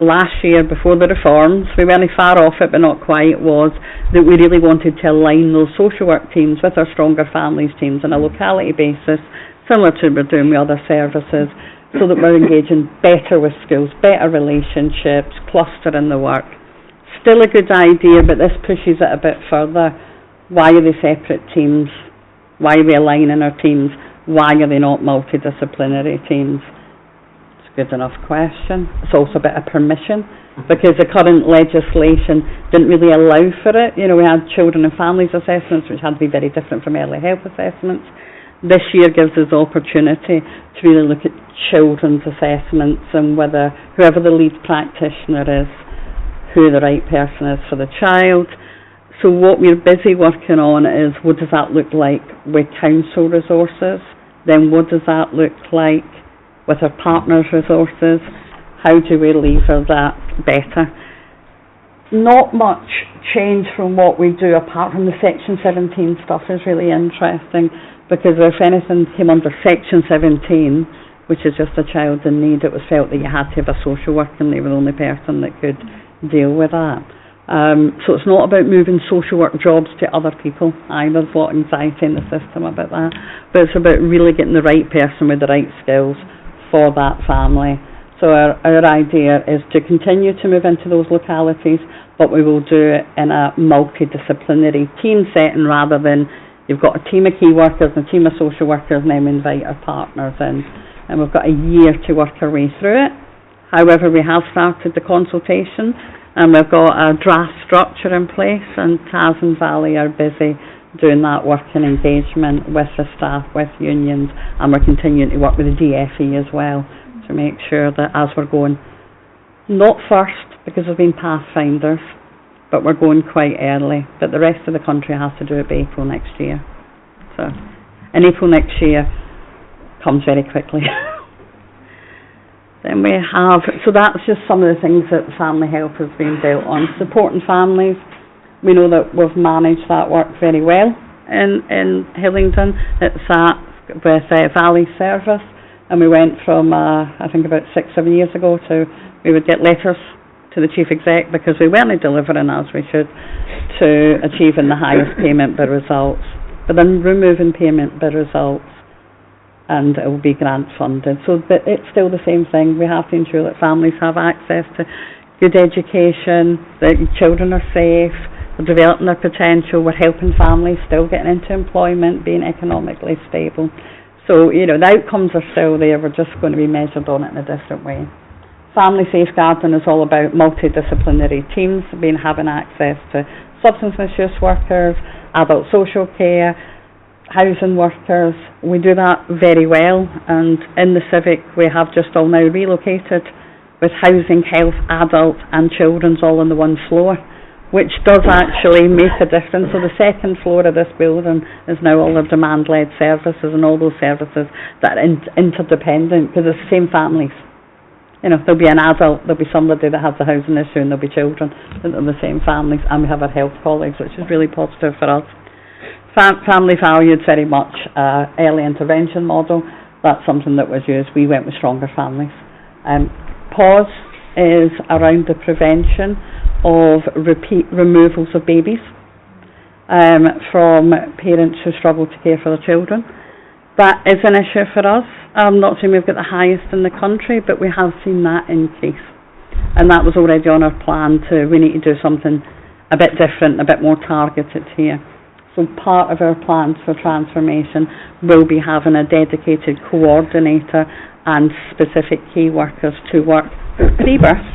last year, before the reforms, we weren't far off it but not quite, was that we really wanted to align those social work teams with our Stronger Families teams on a locality basis, similar to what we're doing with other services, so that we're engaging better with schools, better relationships, clustering the work. Still a good idea, but this pushes it a bit further. Why are they separate teams? Why are we aligning our teams? Why are they not multidisciplinary teams? It's a good enough question. It's also a bit of permission, because the current legislation didn't really allow for it. You know, we had children and families assessments, which had to be very different from early help assessments. This year gives us the opportunity to really look at children's assessments and whether whoever the lead practitioner is, who the right person is for the child. So what we're busy working on is, what does that look like with council resources then what does that look like with our partners' resources? How do we lever that better? Not much change from what we do apart from the Section 17 stuff is really interesting, because if anything came under Section 17, which is just a child in need, it was felt that you had to have a social worker and they were the only person that could deal with that. So it's not about moving social work jobs to other people either. There's a lot of anxiety in the system about that, but it's about really getting the right person with the right skills for that family. So our idea is to continue to move into those localities, but we will do it in a multidisciplinary team setting rather than you've got a team of key workers and a team of social workers and then we invite our partners in. And we've got a year to work our way through it. However, we have started the consultation and we've got a draft structure in place, and Taz and Valley are busy doing that work and engagement with the staff, with unions, and we're continuing to work with the DFE as well to make sure that as we're going, not first because we've been pathfinders, but we're going quite early, but the rest of the country has to do it by April next year. So, and April next year comes very quickly. Then we have, so that's just some of the things that family help has been built on. Supporting families, we know that we've managed that work very well in Hillingdon. It's with Valley Service, and we went from, I think about 6-7 years ago, to we would get letters to the Chief Exec because we weren't delivering as we should, to achieving the highest payment by results, but then removing payment by results, and it will be grant funded. So but it's still the same thing. We have to ensure that families have access to good education, that children are safe, they're developing their potential, we're helping families still getting into employment, being economically stable. So, you know, the outcomes are still there, we're just going to be measured on it in a different way. Family safeguarding is all about multidisciplinary teams, having access to substance misuse workers, adult social care, housing workers. We do that very well, and in the Civic we have just all now relocated with housing, health, adult and children's all on the one floor, which does actually make a difference. So the second floor of this building is now all the demand-led services and all those services that are interdependent, because it's the same families. You know, there'll be an adult, there'll be somebody that has a housing issue, and there'll be children that are the same families, and we have our health colleagues, which is really positive for us. Family valued very much early intervention model. That's something that was used. We went with stronger families. Pause is around the prevention of repeat removals of babies from parents who struggle to care for their children. That is an issue for us. I'm not saying we've got the highest in the country, but we have seen that increase. And that was already on our plan we need to do something a bit different, a bit more targeted here. So part of our plans for transformation will be having a dedicated coordinator and specific key workers to work pre-birth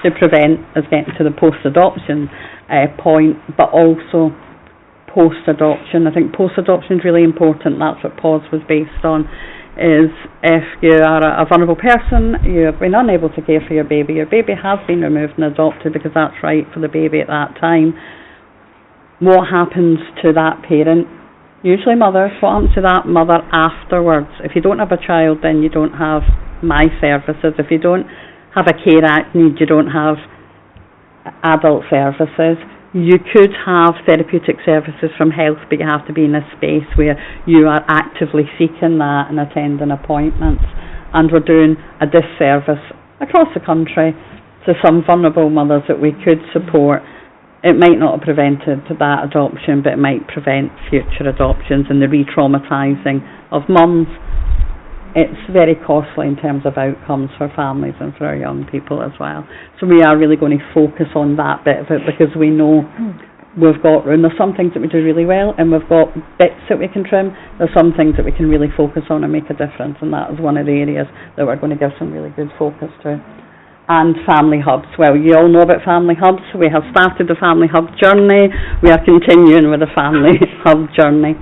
to prevent us getting to the post-adoption point, but also post-adoption. I think post-adoption is really important. That's what PAUSE was based on, is if you are a vulnerable person, you have been unable to care for your baby has been removed and adopted because that's right for the baby at that time. What happens to that parent? Usually mothers. What happens to that mother afterwards? If you don't have a child, then you don't have my services. If you don't have a Care Act need, you don't have adult services. You could have therapeutic services from health, but you have to be in a space where you are actively seeking that and attending appointments. And we're doing a disservice across the country to some vulnerable mothers that we could support. It might not have prevented that adoption, but it might prevent future adoptions and the re-traumatising of mums. It's very costly in terms of outcomes for families and for our young people as well. So we are really going to focus on that bit of it, because we know we've got room. There's some things that we do really well, and we've got bits that we can trim. There's some things that we can really focus on and make a difference, and that is one of the areas that we're going to give some really good focus to. And family hubs. Well, you all know about family hubs. We have started the family hub journey. We are continuing with the family hub journey.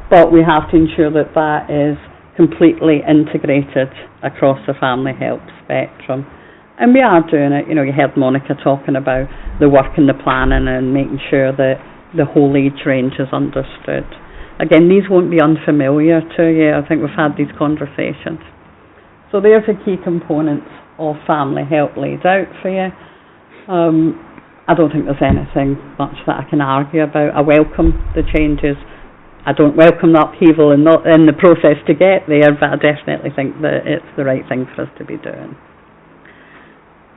But we have to ensure that that is completely integrated across the family help spectrum. And we are doing it. You know, you heard Monica talking about the work and the planning and making sure that the whole age range is understood. again, these won't be unfamiliar to you. I think we've had these conversations. So there's the key components of family help laid out for you. I don't think there's anything much that I can argue about. I welcome the changes. I don't welcome the upheaval in the process to get there, but I definitely think that it's the right thing for us to be doing.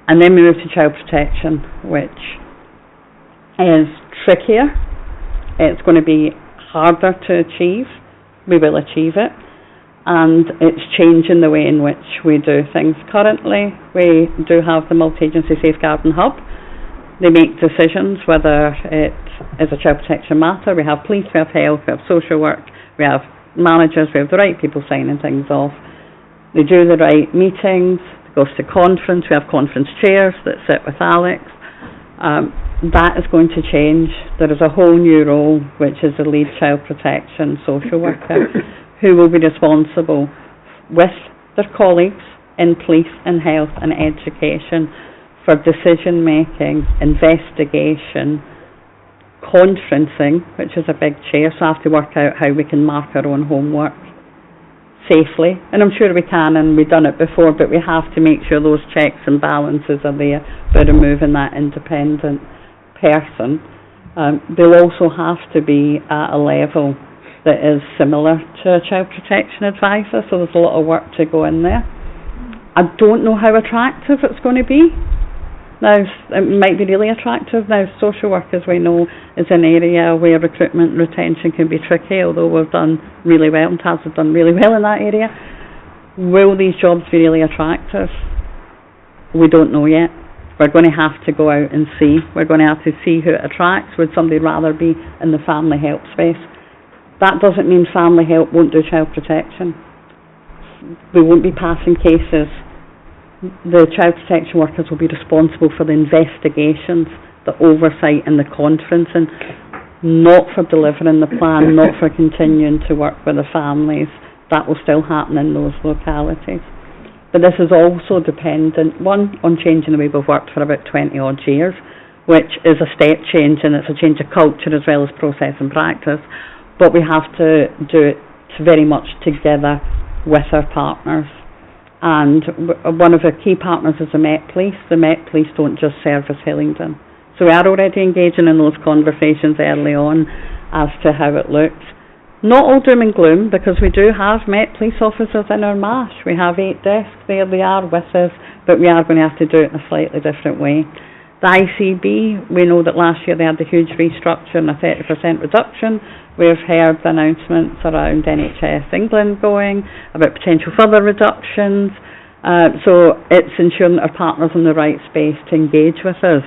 And then we move to child protection, which is trickier. It's going to be harder to achieve. We will achieve it. And it's changing the way in which we do things. Currently, we do have the multi-agency safeguarding hub. They make decisions whether it is a child protection matter. We have police, we have health, we have social work, we have managers, we have the right people signing things off. They do the right meetings, it goes to conference, we have conference chairs that sit with Alex. That is going to change. There is a whole new role, which is the lead child protection social worker, who will be responsible with their colleagues in police and health and education for decision making, investigation, conferencing, which is a big chair, so I have to work out how we can mark our own homework safely, and I'm sure we can, and we've done it before, but we have to make sure those checks and balances are there by removing that independent person. They'll also have to be at a level that is similar to a child protection advisor, so there's a lot of work to go in there. I don't know how attractive it's going to be. Now, it might be really attractive. Now, social work, as we know, is an area where recruitment and retention can be tricky, although we've done really well, and TAS have done really well in that area. Will these jobs be really attractive? We don't know yet. We're going to have to go out and see. We're going to have to see who it attracts. Would somebody rather be in the family help space? That doesn't mean family help won't do child protection. We won't be passing cases. The child protection workers will be responsible for the investigations, the oversight and the conferencing, not for delivering the plan, not for continuing to work with the families. That will still happen in those localities. But this is also dependent, one, on changing the way we've worked for about 20 odd years, which is a step change, and it's a change of culture as well as process and practice. But we have to do it very much together with our partners. And one of our key partners is the Met Police. The Met Police don't just service Hillingdon. So we are already engaging in those conversations early on as to how it looks. Not all doom and gloom, because we do have Met Police officers in our MASH. We have 8 desks there, they are with us, but we are going to have to do it in a slightly different way. The ICB, we know that last year they had a huge restructure and a 30% reduction. We've heard the announcements around NHS England going, about potential further reductions. So it's ensuring that our partners in the right space to engage with us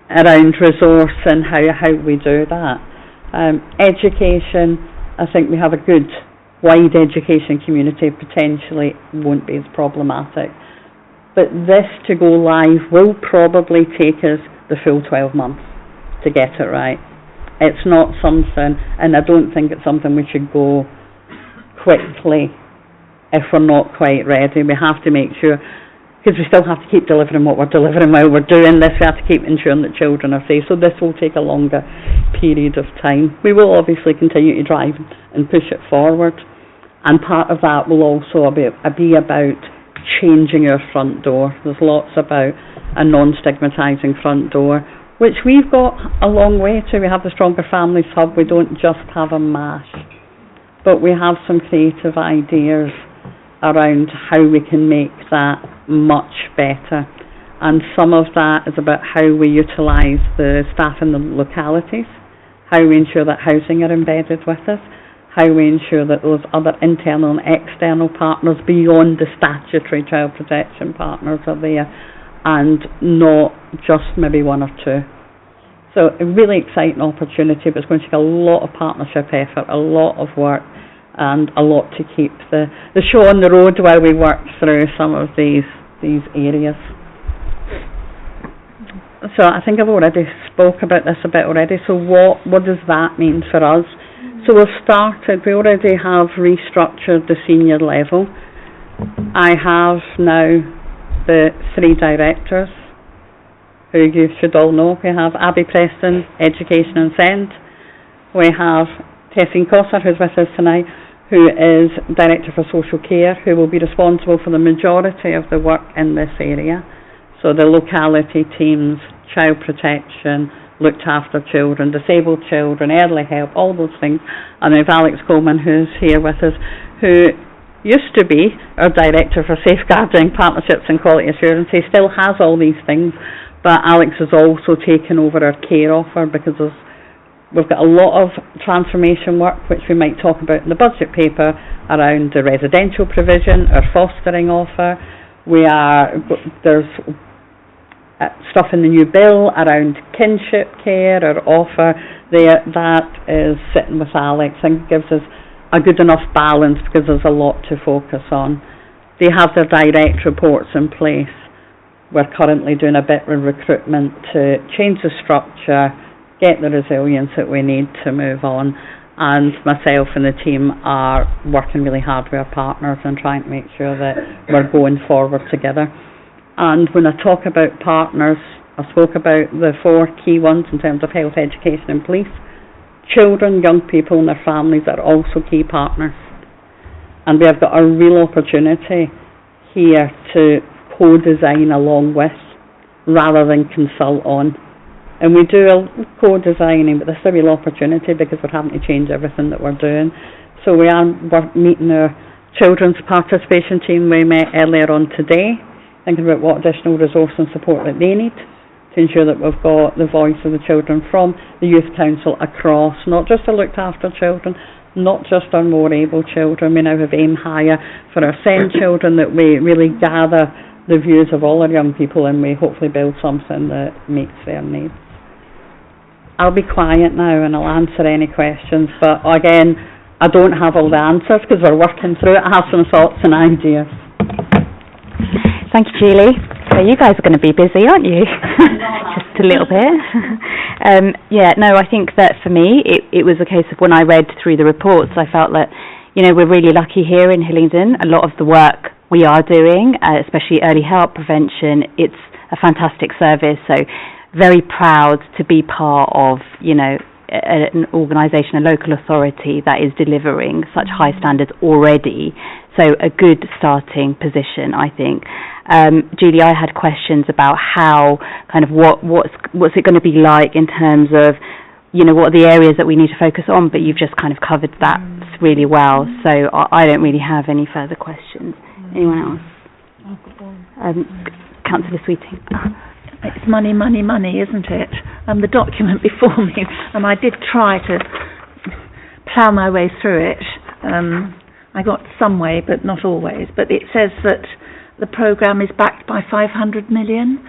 around resource and how we do that. Education, I think we have a good wide education community, potentially won't be as problematic. But this to go live will probably take us the full 12 months to get it right. It's not something, and I don't think it's something we should go quickly if we're not quite ready. We have to make sure, because we still have to keep delivering what we're delivering while we're doing this. We have to keep ensuring that children are safe. So this will take a longer period of time. We will obviously continue to drive and push it forward. And part of that will also be about changing our front door. There's lots about a non-stigmatising front door, which we've got a long way to. We have the Stronger Families Hub. We don't just have a MASH, but we have some creative ideas around how we can make that much better. And some of that is about how we utilise the staff in the localities, how we ensure that housing are embedded with us, how we ensure that those other internal and external partners beyond the statutory child protection partners are there, and not just maybe 1 or 2. So a really exciting opportunity, but it's going to take a lot of partnership effort, a lot of work, and a lot to keep the show on the road while we work through some of these areas. So I think I've already spoke about this a bit already. So what does that mean for us? So we already have restructured the senior level. I have now the 3 directors, who you should all know. We have Abby Preston, Education and Send. We have Tessie Cossar, who's with us tonight, who is Director for Social Care, who will be responsible for the majority of the work in this area. So the locality teams, child protection, looked after children, disabled children, early help, all those things. And we have Alex Coleman, who's here with us, who used to be our Director for Safeguarding, Partnerships and Quality Assurance. He still has all these things, but Alex has also taken over our care offer because we've got a lot of transformation work, which we might talk about in the budget paper, around the residential provision, our fostering offer. There's stuff in the new bill around kinship care, our offer there, that is sitting with Alex and gives us a good enough balance because there's a lot to focus on. They have their direct reports in place. We're currently doing a bit of recruitment to change the structure, get the resilience that we need to move on, and myself and the team are working really hard with our partners and trying to make sure that we're going forward together. And when I talk about partners, I spoke about the 4 key ones in terms of health, education and police. Children, young people and their families are also key partners. And we have got a real opportunity here to co-design along with, rather than consult on. And we do a co-designing, but there's a real opportunity because we're having to change everything that we're doing. So we're meeting our children's participation team we met earlier on today, thinking about what additional resource and support that they need to ensure that we've got the voice of the children from the Youth Council across, not just our looked after children, not just our more able children. We now have aim higher for our SEND children, that we really gather the views of all our young people and we hopefully build something that meets their needs. I'll be quiet now and I'll answer any questions, but again, I don't have all the answers because we're working through it. I have some thoughts and ideas. Thank you, Julie. So you guys are going to be busy, aren't you? Just a little bit. I think that for me, it was a case of when I read through the reports, I felt that, we're really lucky here in Hillingdon. A lot of the work we are doing, especially early help prevention, it's a fantastic service. So very proud to be part of, an organisation, a local authority that is delivering such high standards already. So a good starting position, I think. Julie, I had questions about how, what's it going to be like in terms of, what are the areas that we need to focus on, but you've just kind of covered that really well. So I don't really have any further questions. Anyone else? Councillor Sweeting. It's money, money, money, isn't it? The document before me, and I did try to plough my way through it. I got some way, but not always. But it says that the programme is backed by 500 million.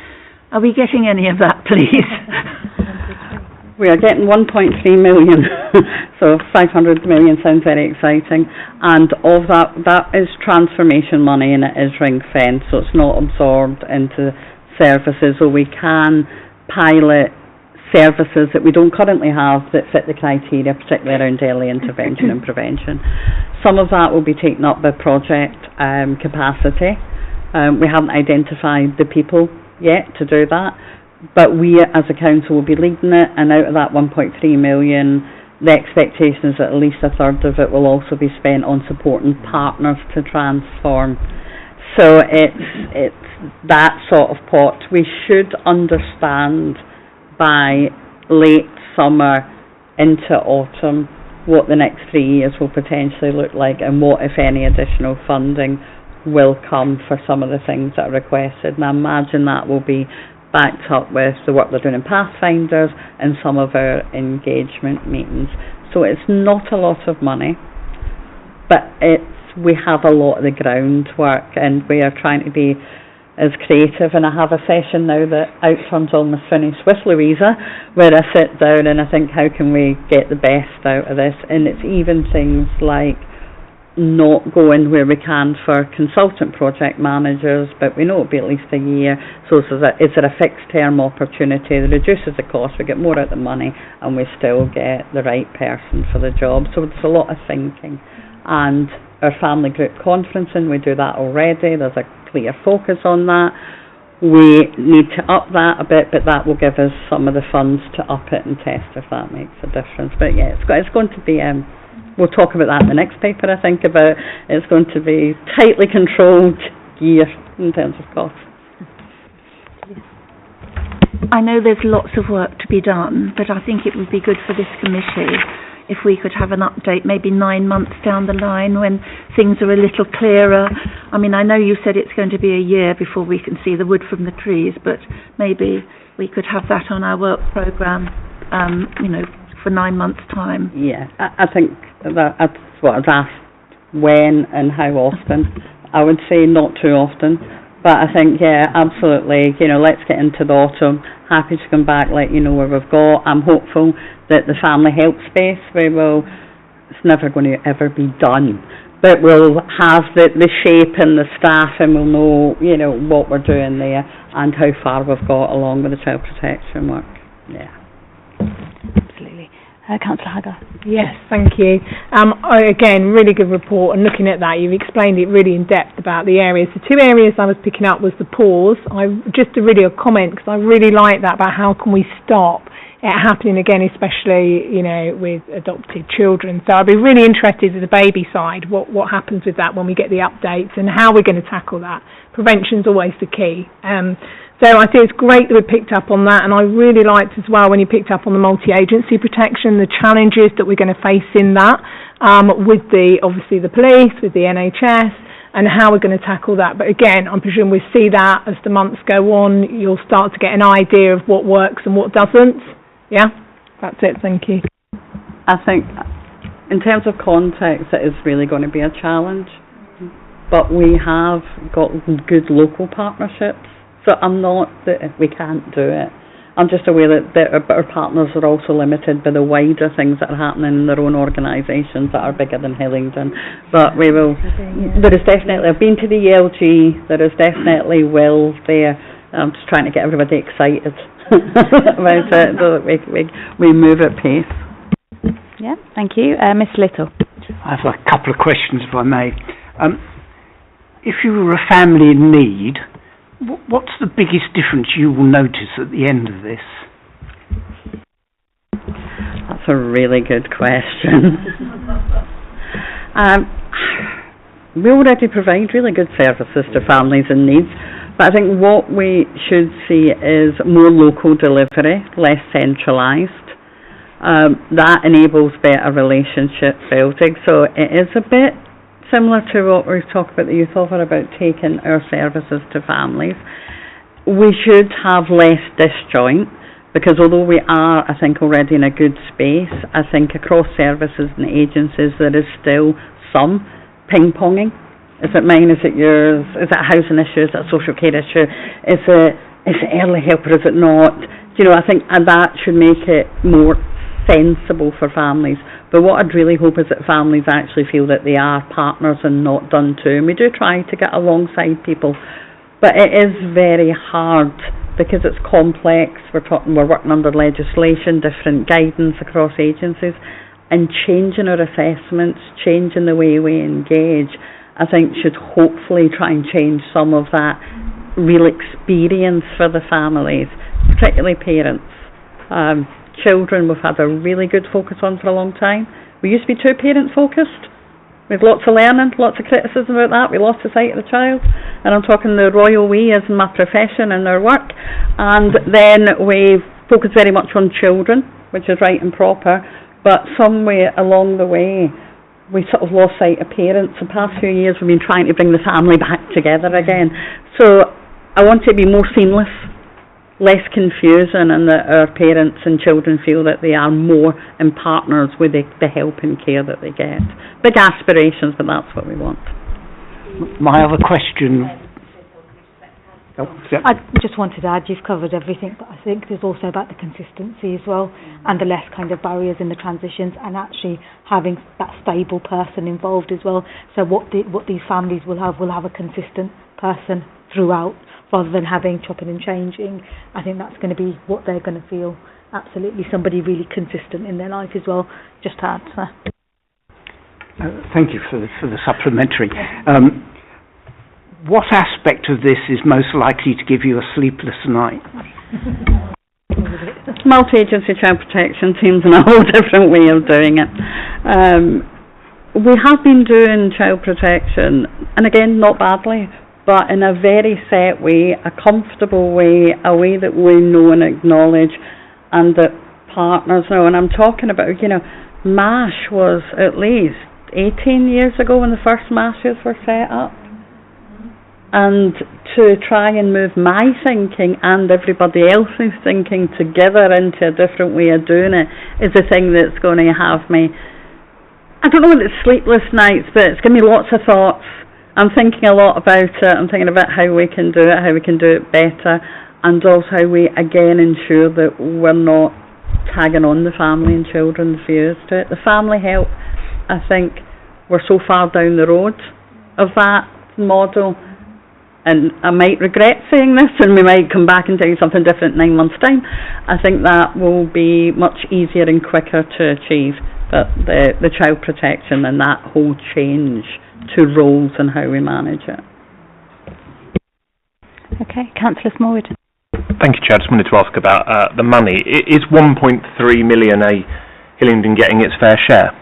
Are we getting any of that, please? We are getting 1.3 million, so 500 million sounds very exciting. And of that is transformation money, and it is ring-fenced, so it's not absorbed into services, so we can pilot services that we don't currently have that fit the criteria, particularly around early intervention and prevention. Some of that will be taken up by project capacity. We haven't identified the people yet to do that, but we as a council will be leading it, and out of that 1.3 million, the expectation is that at least a third of it will also be spent on supporting partners to transform. So it's that sort of pot. We should understand by late summer into autumn what the next 3 years will potentially look like, and what, if any, additional funding will come for some of the things that are requested. And I imagine that will be backed up with the work they're doing in Pathfinders and some of our engagement meetings. So it's not a lot of money, but we have a lot of the groundwork, and we are trying to be as creative. And I have a session now that outcomes almost finished with Louisa, where I sit down and I think, how can we get the best out of this? And it's even things like not going where we can for consultant project managers, but we know it'll be at least a year. So is there a fixed term opportunity that reduces the cost, we get more out of the money, and we still get the right person for the job? So it's a lot of thinking. And our family group conferencing, we do that already. There's a clear focus on that. We need to up that a bit, but that will give us some of the funds to up it and test if that makes a difference. But yeah, it's going to be, we'll talk about that in the next paper, I think, about it's going to be tightly controlled gear in terms of cost. I know there's lots of work to be done, but I think it would be good for this committee if we could have an update maybe 9 months down the line when things are a little clearer. I mean, I know you said it's going to be a year before we can see the wood from the trees, but maybe we could have that on our work programme, for 9 months' time. Yeah, I think that's what I was asked, when and how often. I would say not too often, but I think, yeah, absolutely, let's get into the autumn. Happy to come back, let you know where we've got. I'm hopeful that the family help space, it's never going to ever be done, but we'll have the shape and the staff, and we'll know, what we're doing there and how far we've got along with the child protection work. Yeah. Absolutely. Councillor Hagar. Yes, thank you. Again, really good report, and looking at that, you've explained it really in depth about the areas. The two areas I was picking up was the pause. Just a comment, because I really like that about how can we stop it happening again, especially, with adopted children. So I'd be really interested in the baby side, what happens with that when we get the updates and how we're going to tackle that. Prevention's always the key. So I think it's great that we picked up on that, and I really liked as well when you picked up on the multi-agency protection, the challenges that we're going to face in that, with obviously the police, with the NHS, and how we're going to tackle that. But again, I presume we'll see that as the months go on, you'll start to get an idea of what works and what doesn't. Yeah, that's it, thank you. I think in terms of context, it is really going to be a challenge, but we have got good local partnerships. So I'm not that we can't do it. I'm just aware that our partners are also limited by the wider things that are happening in their own organisations that are bigger than Hillingdon. But we will, there is definitely, I've been to the ELG, there is definitely will there. I'm just trying to get everybody excited about it so that we move at pace. Yeah, thank you. Miss Little. I have a couple of questions, if I may. If you were a family in need, what's the biggest difference you will notice at the end of this? That's a really good question. We already provide really good services to families in need, but I think what we should see is more local delivery, less centralised. That enables better relationship building, so it is a bit similar to what we've talked about the youth offer about taking our services to families. We should have less disjoint, because although we are, I think, already in a good space, I think across services and agencies there is still some ping-ponging. Is it mine? Is it yours? Is it a housing issue? Is it a social care issue? Is it early help or is it not? I think that should make it more sensible for families. But what I'd really hope is that families actually feel that they are partners and not done to. And we do try to get alongside people, but it is very hard because it's complex. We're working under legislation, different guidance across agencies, and changing our assessments, changing the way we engage, I think should hopefully try and change some of that real experience for the families, particularly parents. Children we've had a really good focus on for a long time. We used to be too parent focused. We've lots of learning, lots of criticism about that. We lost the sight of the child, and I'm talking the royal we as in my profession and our work. And then we focus very much on children, which is right and proper, but somewhere along the way we sort of lost sight of parents. The past few years we've been trying to bring the family back together again. So I want it to be more seamless, less confusing, and that our parents and children feel that they are more in partners with the help and care that they get. Big aspirations, but that's what we want. My other question... I just wanted to add, you've covered everything, but I think there's also about the consistency as well, and the less kind of barriers in the transitions, and actually having that stable person involved as well. So what these families will have a consistent person throughout, rather than having chopping and changing. I think that's going to be what they're going to feel. Absolutely, somebody really consistent in their life as well. Just to add. Thank you for the supplementary. what aspect of this is most likely to give you a sleepless night? Multi-agency child protection teams and a whole different way of doing it. We have been doing child protection, and again, not badly, but in a very set way, a comfortable way, a way that we know and acknowledge, and that partners know. And I'm talking about, MASH was at least 18 years ago when the first MASHs were set up. And to try and move my thinking and everybody else's thinking together into a different way of doing it is the thing that's going to have me, I don't know whether it's sleepless nights, but it's given me lots of thoughts. I'm thinking a lot about it. I'm thinking about how we can do it, how we can do it better, and also how we again ensure that we're not tagging on the family and children's views to it. The family help, I think, we're so far down the road of that model, and I might regret saying this, and we might come back and tell you something different in 9 months' time. I think that will be much easier and quicker to achieve. But the child protection and that whole change to roles and how we manage it. Okay, Councillor Smallwood. Thank you, Chair. I just wanted to ask about the money. Is 1.3 million Hillingdon getting its fair share?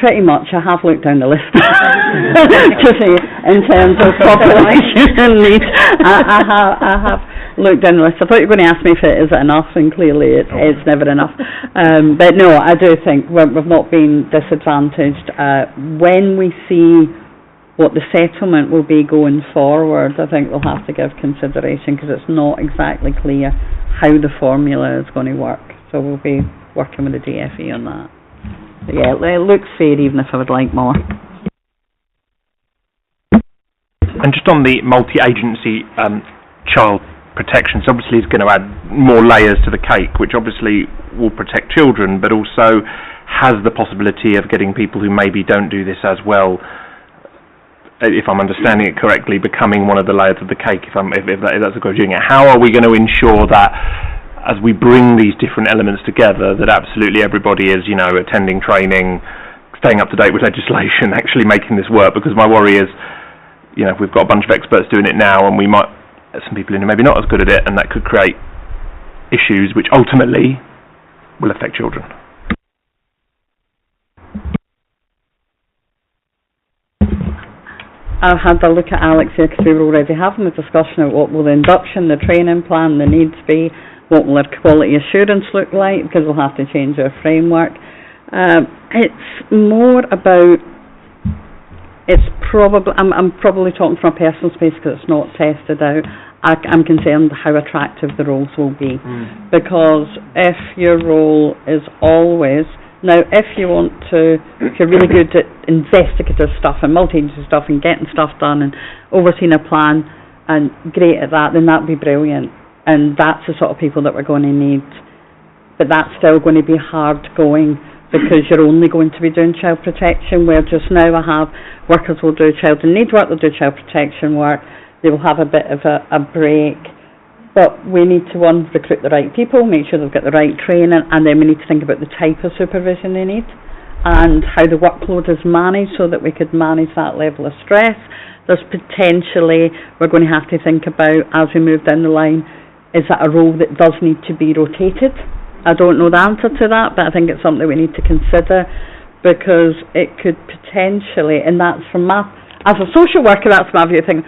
Pretty much. I have looked down the list to see in terms of population needs. I have looked down the list. I thought you were going to ask me if it is enough, and clearly it's never enough. But no, I do think we've not been disadvantaged. When we see what the settlement will be going forward, I think we'll have to give consideration, because it's not exactly clear how the formula is going to work. So we'll be working with the DFE on that. But yeah, it looks fair, even if I would like more. And just on the multi-agency child protection, so obviously it's going to add more layers to the cake, which obviously will protect children, but also has the possibility of getting people who maybe don't do this as well, if I'm understanding it correctly, becoming one of the layers of the cake, if that's a good way of doing it. How are we going to ensure that, as we bring these different elements together, that absolutely everybody is, attending training, staying up to date with legislation, actually making this work? Because my worry is, we've got a bunch of experts doing it now, and we might have some people who are maybe not as good at it, and that could create issues which ultimately will affect children. I've had a look at Alex here, because we were already having the discussion of what will the induction, the training plan, the needs be, what will our quality assurance look like, because we'll have to change our framework. It's more about, I'm probably talking from a personal space because it's not tested out. I'm concerned how attractive the roles will be. Because if your role is always, now if you're really good at investigative stuff and multi-agency stuff and getting stuff done and overseeing a plan and great at that, then that'd be brilliant. And that's the sort of people that we're going to need. But that's still going to be hard going, because you're only going to be doing child protection, where just now I have workers will do child and need work, they'll do child protection work, they will have a bit of a break. But we need to, one, recruit the right people, make sure they've got the right training, and then we need to think about the type of supervision they need and how the workload is managed so that we could manage that level of stress. There's potentially, we're going to have to think about, as we move down the line, is that a role that does need to be rotated? I don't know the answer to that, but I think it's something we need to consider, because it could potentially, and that's from as a social worker, that's my view, thing,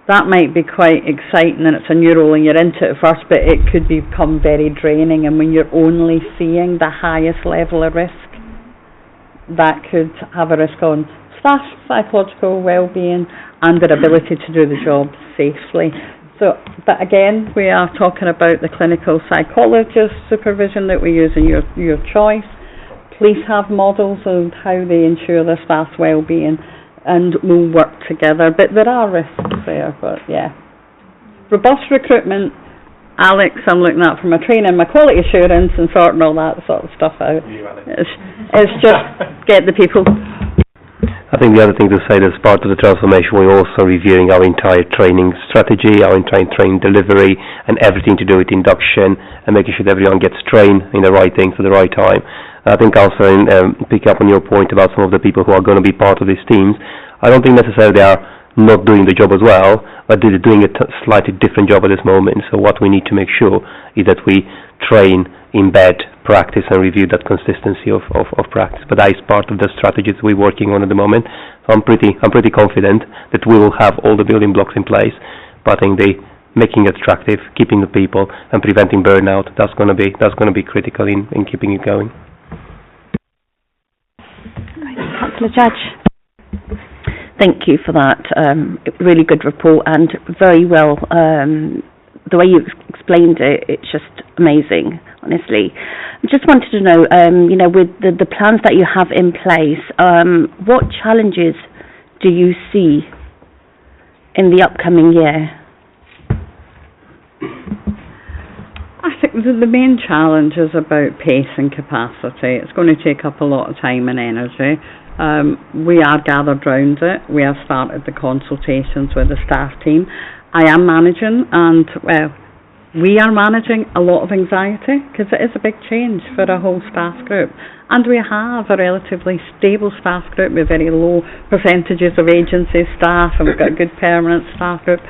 that might be quite exciting and it's a new role and you're into it first, but it could become very draining, and when you're only seeing the highest level of risk, that could have a risk on staff psychological well-being and their ability to do the job safely. So, but again, we are talking about the clinical psychologist supervision that we use in your choice. Police have models of how they ensure their staff's well-being, and we'll work together. But there are risks there, but yeah. Robust recruitment, Alex, I'm looking at for my training, my quality assurance and sorting all that sort of stuff out. It's just get the people. I think the other thing to say, as part of the transformation, we're also reviewing our entire training strategy, our entire training delivery, and everything to do with induction, and making sure that everyone gets trained in the right things at the right time. I think also, pick up on your point about some of the people who are going to be part of these teams, I don't think necessarily they are not doing the job as well, but they're doing a slightly different job at this moment. So what we need to make sure is that we train, embed, practice and review that consistency of practice. But that is part of the strategies we're working on at the moment. So I'm pretty confident that we will have all the building blocks in place. But I think making it attractive, keeping the people and preventing burnout, that's going to be critical in keeping it going. Councillor Judge. Thank you for that. Really good report and very well. The way you explained it, it's just amazing, honestly. I just wanted to know, with the plans that you have in place, what challenges do you see in the upcoming year? I think the main challenge is about pace and capacity. It's going to take up a lot of time and energy. We are gathered round it. We have started the consultations with the staff team. I am managing, and we are managing a lot of anxiety because it is a big change for a whole staff group. And we have a relatively stable staff group with very low percentages of agency staff, and we've got a good permanent staff group.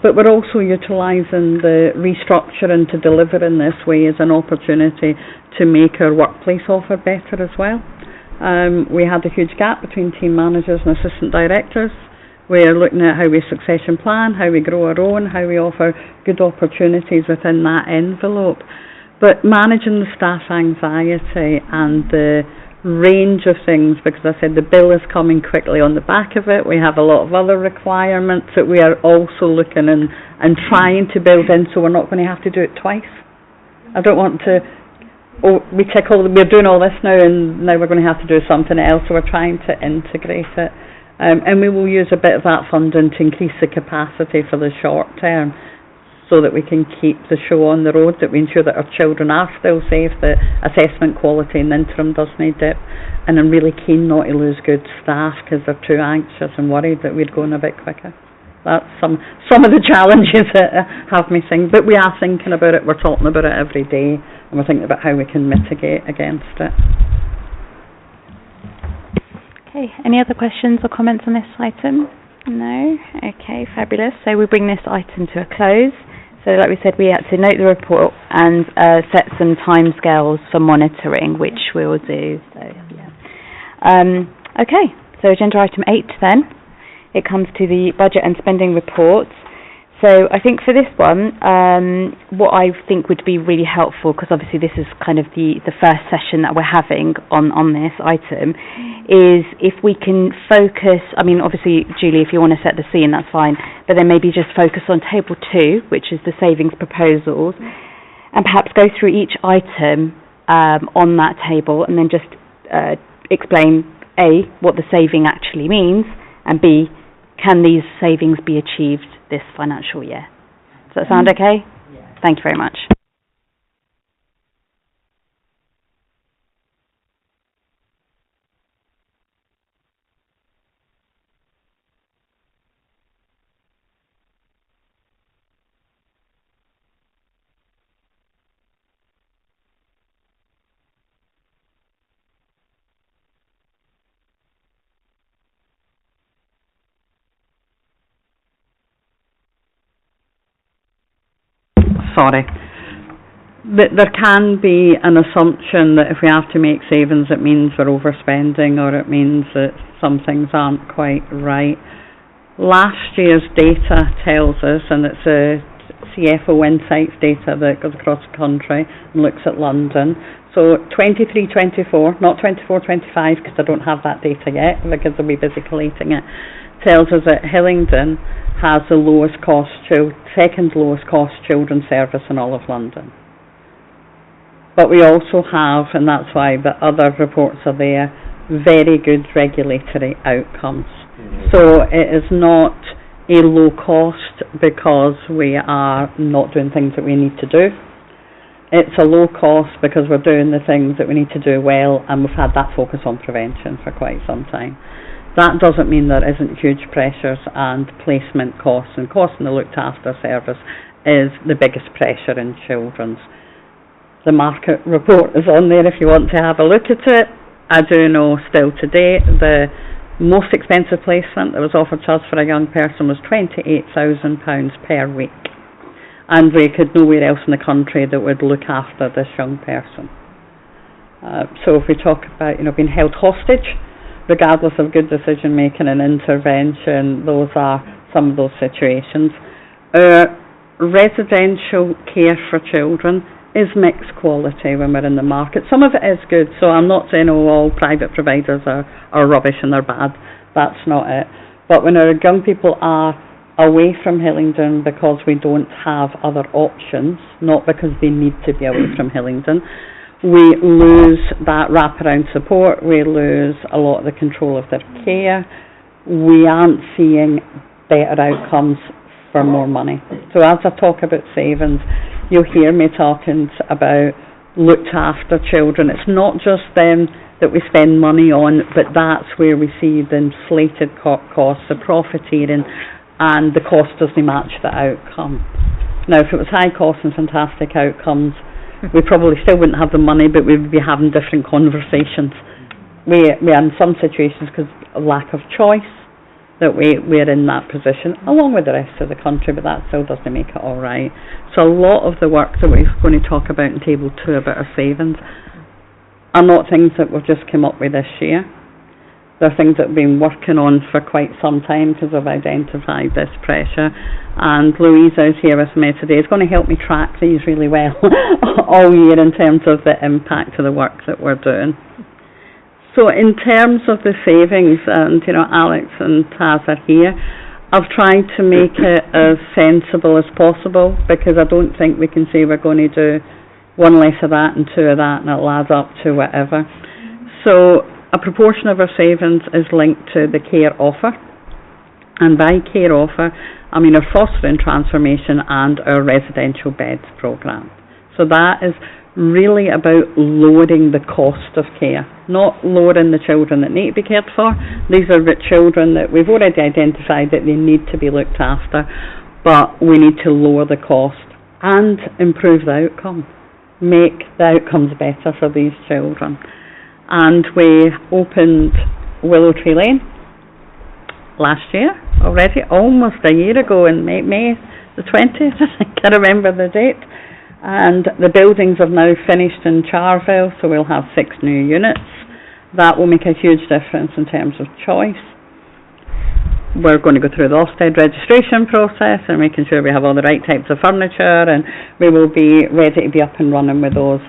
But we're also utilising the restructuring to deliver in this way as an opportunity to make our workplace offer better as well. We had a huge gap between team managers and assistant directors. We're looking at how we succession plan, how we grow our own, how we offer good opportunities within that envelope. But managing the staff anxiety and the range of things, because I said the bill is coming quickly on the back of it. We have a lot of other requirements that we are also looking and trying to build in, so we're not going to have to do it twice. I don't want to, we're doing all this now and now we're going to have to do something else, so we're trying to integrate it. And we will use a bit of that funding to increase the capacity for the short term, so that we can keep the show on the road, that we ensure that our children are still safe, that assessment quality in the interim doesn't dip. And I'm really keen not to lose good staff because they're too anxious and worried that we're going a bit quicker. That's some of the challenges that have me thinking. But we are thinking about it, we're talking about it every day, and we're thinking about how we can mitigate against it. Okay, any other questions or comments on this item? No? Okay, fabulous. So we bring this item to a close. So like we said, we had to note the report and set some timescales for monitoring, which we will do. So, yeah. Okay, so agenda item 8 then. It comes to the budget and spending reports. So I think for this one, what I think would be really helpful, because obviously this is kind of the first session that we're having on this item, is if we can focus, I mean obviously Julie, if you want to set the scene, that's fine, but then maybe just focus on table 2, which is the savings proposals, and perhaps go through each item on that table, and then just explain A, what the saving actually means, and B, can these savings be achieved this financial year? Does that sound okay? Yeah. Thank you very much. Sorry. There can be an assumption that if we have to make savings, it means we're overspending, or it means that some things aren't quite right. Last year's data tells us, and it's a CFO Insights data that goes across the country and looks at London. So 23-24, not 24-25, because I don't have that data yet, because I'll be busy collating it, tells us that Hillingdon has the lowest cost, second lowest cost children's service in all of London. But we also have, and that's why the other reports are there, very good regulatory outcomes. So it is not a low cost because we are not doing things that we need to do. It's a low cost because we're doing the things that we need to do well, and we've had that focus on prevention for quite some time. That doesn't mean there isn't huge pressures, and placement costs and costs in the looked after service is the biggest pressure in children's. The market report is on there if you want to have a look at it. I do know still today the most expensive placement that was offered to us for a young person was £28,000 per week. And we could nowhere else in the country that would look after this young person. So if we talk about, being held hostage, regardless of good decision making and intervention, those are some of those situations. Residential care for children is mixed quality when we're in the market. Some of it is good, so I'm not saying all private providers are rubbish and they're bad. That's not it. But when our young people are away from Hillingdon because we don't have other options, not because they need to be away from Hillingdon, we lose that wraparound support, we lose a lot of the control of their care, we aren't seeing better outcomes for more money. So as I talk about savings, you'll hear me talking about looked after children. It's not just them that we spend money on, but that's where we see the inflated costs, the profiteering, and the cost doesn't match the outcome. Now, if it was high cost and fantastic outcomes, we probably still wouldn't have the money, but we would be having different conversations. We are in some situations because of lack of choice that we're in that position, along with the rest of the country, but that still doesn't make it all right. So a lot of the work that we're going to talk about in Table 2 about our savings are not things that we've just come up with this year. They're things that we've been working on for quite some time because we've identified this pressure. And Louisa is here with me today. Is going to help me track these really well all year in terms of the impact of the work that we're doing. So in terms of the savings, and Alex and Taz are here, I've tried to make it as sensible as possible because I don't think we can say we're going to do one less of that and two of that and it'll add up to whatever. So a proportion of our savings is linked to the care offer, and by care offer I mean our fostering transformation and our residential beds programme. So that is really about lowering the cost of care, not lowering the children that need to be cared for. These are the children that we've already identified that they need to be looked after, but we need to lower the cost and improve the outcome, make the outcomes better for these children. And we opened Willow Tree Lane last year already, almost a year ago in May the 20th, I think, I remember the date. And the buildings have now finished in Charleville, so we'll have 6 new units. That will make a huge difference in terms of choice. We're going to go through the Ofsted registration process and making sure we have all the right types of furniture, and we will be ready to be up and running with those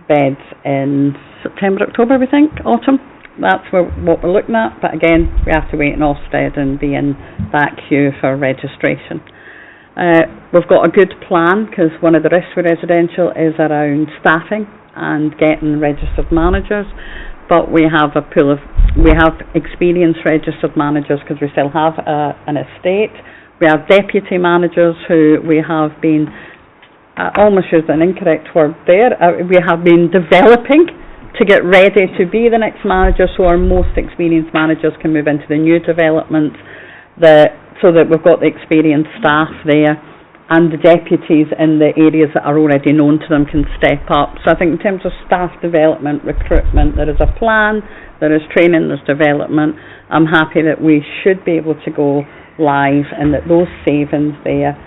beds in September, October, we think, autumn. That's what we're looking at, but again, we have to wait in Ofsted and be in that queue for registration. We've got a good plan because one of the risks with residential is around staffing and getting registered managers, but we have experienced registered managers because we still have an estate. We have deputy managers who we have been, almost used an incorrect word there, we have been developing to get ready to be the next manager, so our most experienced managers can move into the new developments, so that we've got the experienced staff there, and the deputies in the areas that are already known to them can step up. So I think in terms of staff development, recruitment, there is a plan, there is training, there's development. I'm happy that we should be able to go live and that those savings there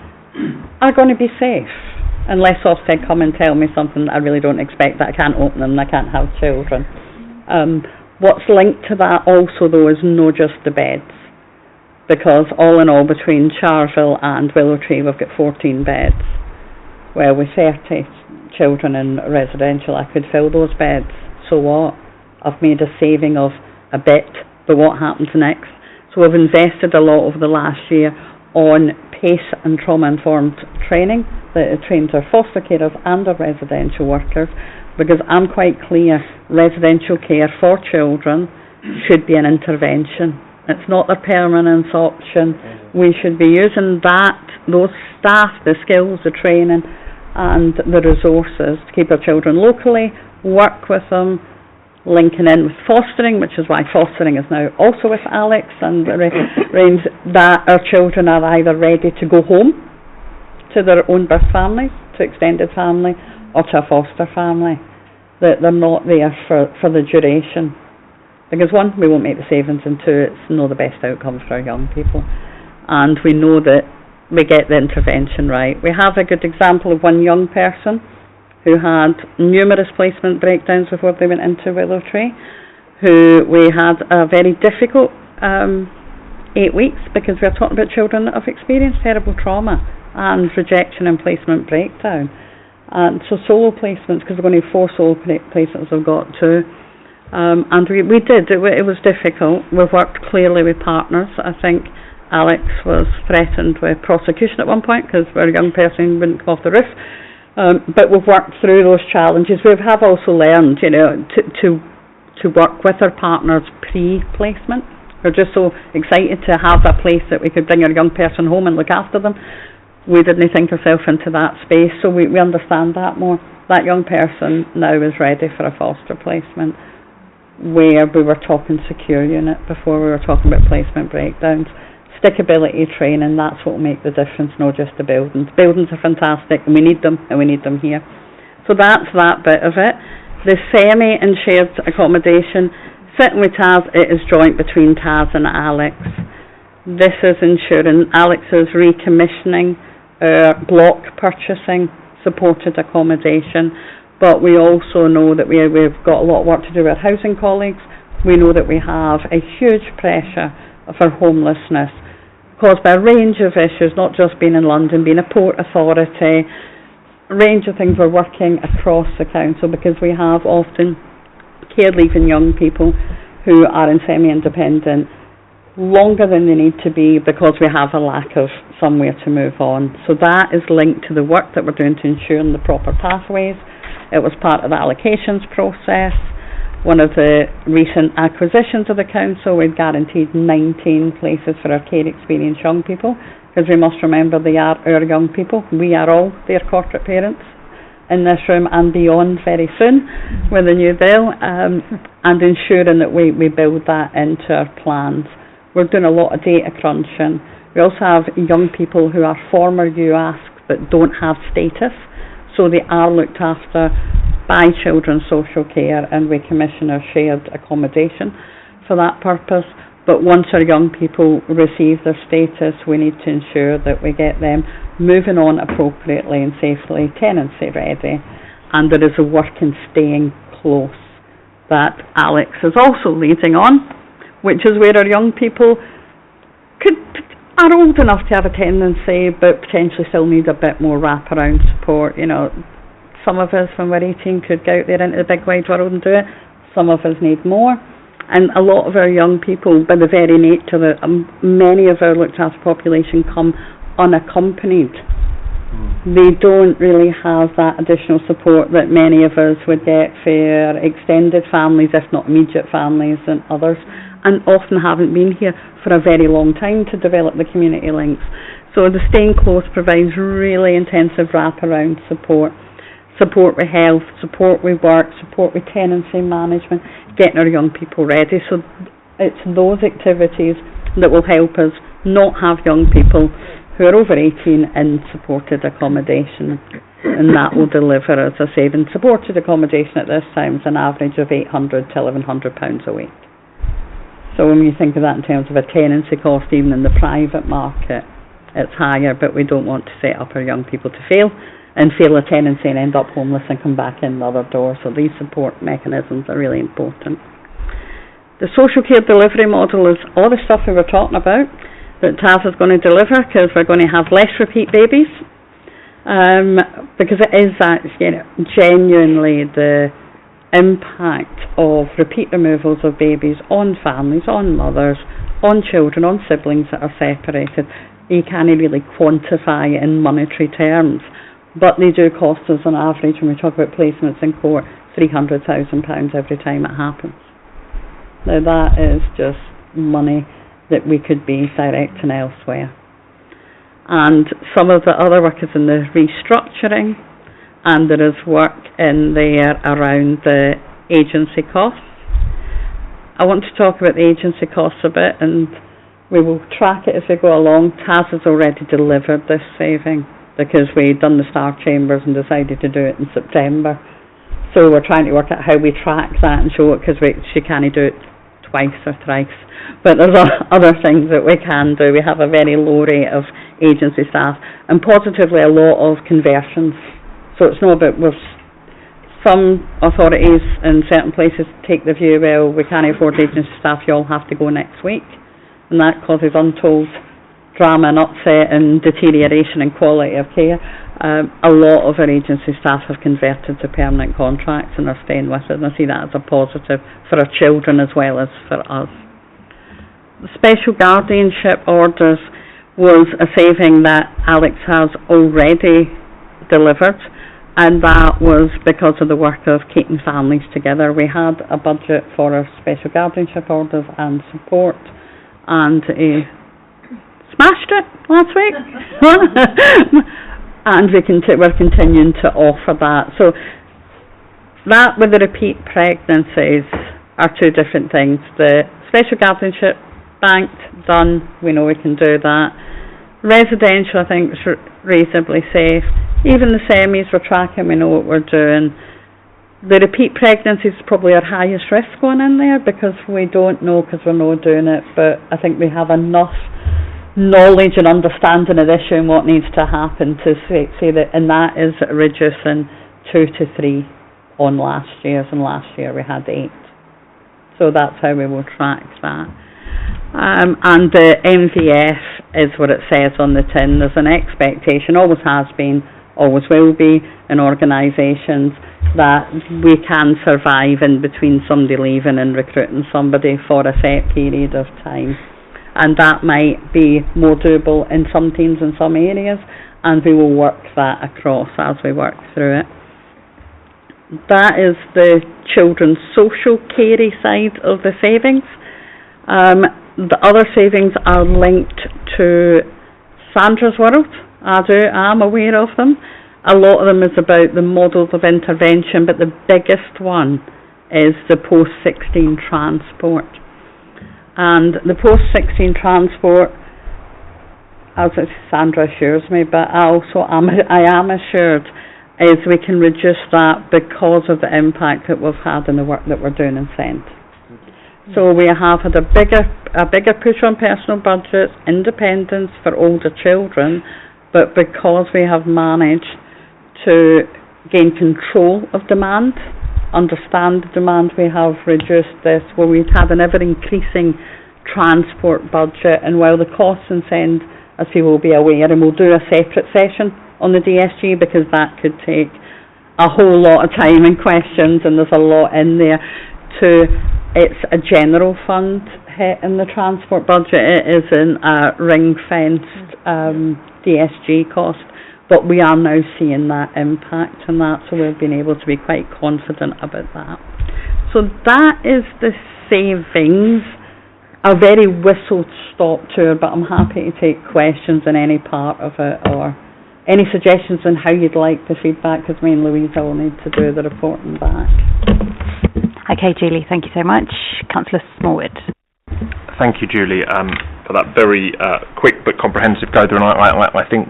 are going to be safe. Unless Ofsted come and tell me something that I really don't expect, that I can't open them and I can't have children. What's linked to that also though is not just the beds, because all in all between Charleville and Willow Tree we've got 14 beds. Well, with 30 children in residential I could fill those beds. So what? I've made a saving of a bit, but what happens next? So we've invested a lot over the last year on PACE and trauma-informed training that trains our foster carers and our residential workers, because I'm quite clear residential care for children should be an intervention. It's not their permanent option. We should be using those staff, the skills, the training and the resources to keep our children locally, work with them, linking in with fostering, which is why fostering is now also with Alex, and arrange that our children are either ready to go home to their own birth families, to extended family, or to a foster family, that they're not there for the duration. Because one, we won't make the savings, and two, it's not the best outcome for our young people. And we know that we get the intervention right. We have a good example of one young person who had numerous placement breakdowns before they went into Willow Tree, who we had a very difficult 8 weeks, because we are talking about children that have experienced terrible trauma and rejection and placement breakdown. And so solo placements, because we're going to have 4 solo placements, we've got 2. And we did, it was difficult. We've worked clearly with partners. I think Alex was threatened with prosecution at one point because our young person wouldn't come off the roof. But we've worked through those challenges. We have also learned, you know, to work with our partners pre-placement. We're just so excited to have a place that we could bring our young person home and look after them. We didn't think ourselves into that space, so we understand that more. That young person now is ready for a foster placement, where we were talking secure unit before we were talking about placement breakdowns. Stickability training, that's what will make the difference, not just the buildings. Buildings are fantastic, and we need them here. So that's that bit of it. The semi and shared accommodation, sitting with Taz, it is joint between Taz and Alex. This is ensuring Alex is recommissioning block purchasing supported accommodation, but we also know that we've got a lot of work to do with housing colleagues. We know that we have a huge pressure for homelessness caused by a range of issues, not just being in London, being a port authority, a range of things. We're working across the council because we have often care-leaving young people who are in semi-independent longer than they need to be because we have a lack of somewhere to move on. So that is linked to the work that we're doing to ensure the proper pathways. It was part of the allocations process. One of the recent acquisitions of the council, we've guaranteed 19 places for our care experienced young people, because we must remember they are our young people. We are all their corporate parents in this room and beyond very soon with the new bill, and ensuring that we build that into our plans. We're doing a lot of data crunching. We also have young people who are former UASC but don't have status, so they are looked after by Children's Social Care, and we commission our shared accommodation for that purpose. But once our young people receive their status, we need to ensure that we get them moving on appropriately and safely, tenancy ready, and there is a work in staying close that Alex is also leading on, which is where our young people are old enough to have a tenancy but potentially still need a bit more wraparound support. You know, some of us when we're 18 could go out there into the big wide world and do it. Some of us need more. And a lot of our young people, by the very nature that many of our looked after population come unaccompanied. They don't really have that additional support that many of us would get for extended families, if not immediate families and others, and often haven't been here for a very long time to develop the community links. So the staying close provides really intensive wraparound support. Support with health, support with work, support with tenancy management, getting our young people ready. So it's those activities that will help us not have young people who are over 18 in supported accommodation, and that will deliver us a saving. Supported accommodation at this time is an average of £800 to £1,100 a week. So when you think of that in terms of a tenancy cost, even in the private market, it's higher, but we don't want to set up our young people to fail a tenancy and end up homeless and come back in the other door. So these support mechanisms are really important. The social care delivery model is all the stuff we were talking about that TAS is going to deliver, because we're going to have less repeat babies, because it is that, you know, genuinely the impact of repeat removals of babies on families, on mothers, on children, on siblings that are separated. You can't really quantify in monetary terms, but they do cost us on average, when we talk about placements in court, £300,000 every time it happens. Now that is just money that we could be directing elsewhere. And some of the other work is in the restructuring, and there is work in there around the agency costs. I want to talk about the agency costs a bit, and we will track it as we go along. TAS has already delivered this saving, because we'd done the Star Chambers and decided to do it in September. So we're trying to work out how we track that and show it, because she can't do it twice or thrice. But there's other things that we can do. We have a very low rate of agency staff, and positively a lot of conversions. So it's not about, some authorities in certain places take the view, well, we can't afford agency staff, you all have to go next week. And that causes untold drama and upset and deterioration in quality of care. A lot of our agency staff have converted to permanent contracts and are staying with it, and I see that as a positive for our children as well as for us. The special guardianship orders was a saving that Alex has already delivered, and that was because of the work of keeping families together. We had a budget for our special guardianship orders and support, and smashed it last week. And we're continuing to offer that. So that with the repeat pregnancies are two different things. The special guardianship, banked, done, we know we can do that. Residential, I think, is reasonably safe. Even the semis we're tracking, we know what we're doing. The repeat pregnancies is probably our highest risk going in there, because we don't know, because we're not doing it, but I think we have enough knowledge and understanding of the issue and what needs to happen to say that, and that is reducing 2 to 3 on last year's, and last year we had 8. So that's how we will track that. And the MVF is what it says on the tin. There's an expectation, always has been, always will be, in organisations, that we can survive in between somebody leaving and recruiting somebody for a set period of time. And that might be more doable in some teams in some areas, and we will work that across as we work through it. That is the children's social care side of the savings. The other savings are linked to Sandra's World. I'm aware of them. A lot of them is about the models of intervention, but the biggest one is the post-16 transport. And the post-16 transport, as Sandra assures me, but I am assured, is we can reduce that because of the impact that we've had in the work that we're doing in SEND. So we have had a bigger push on personal budgets, independence for older children, but because we have managed to gain control of demand, understand the demand, we have reduced this, where we've had an ever-increasing transport budget, and while the costs in SEND, as people will be aware, and we'll do a separate session on the DSG, because that could take a whole lot of time and questions, and there's a lot in there, it's a general fund hit in the transport budget. It isn't a ring-fenced DSG cost, but we are now seeing that impact and that, so we've been able to be quite confident about that. So that is the savings, a very whistle-stop tour, but I'm happy to take questions in any part of it, or any suggestions on how you'd like the feedback, because me and Louisa will need to do the reporting back. Okay, Julie, thank you so much. Councillor Smallwood. Thank you, Julie, for that very quick but comprehensive go-through. And I think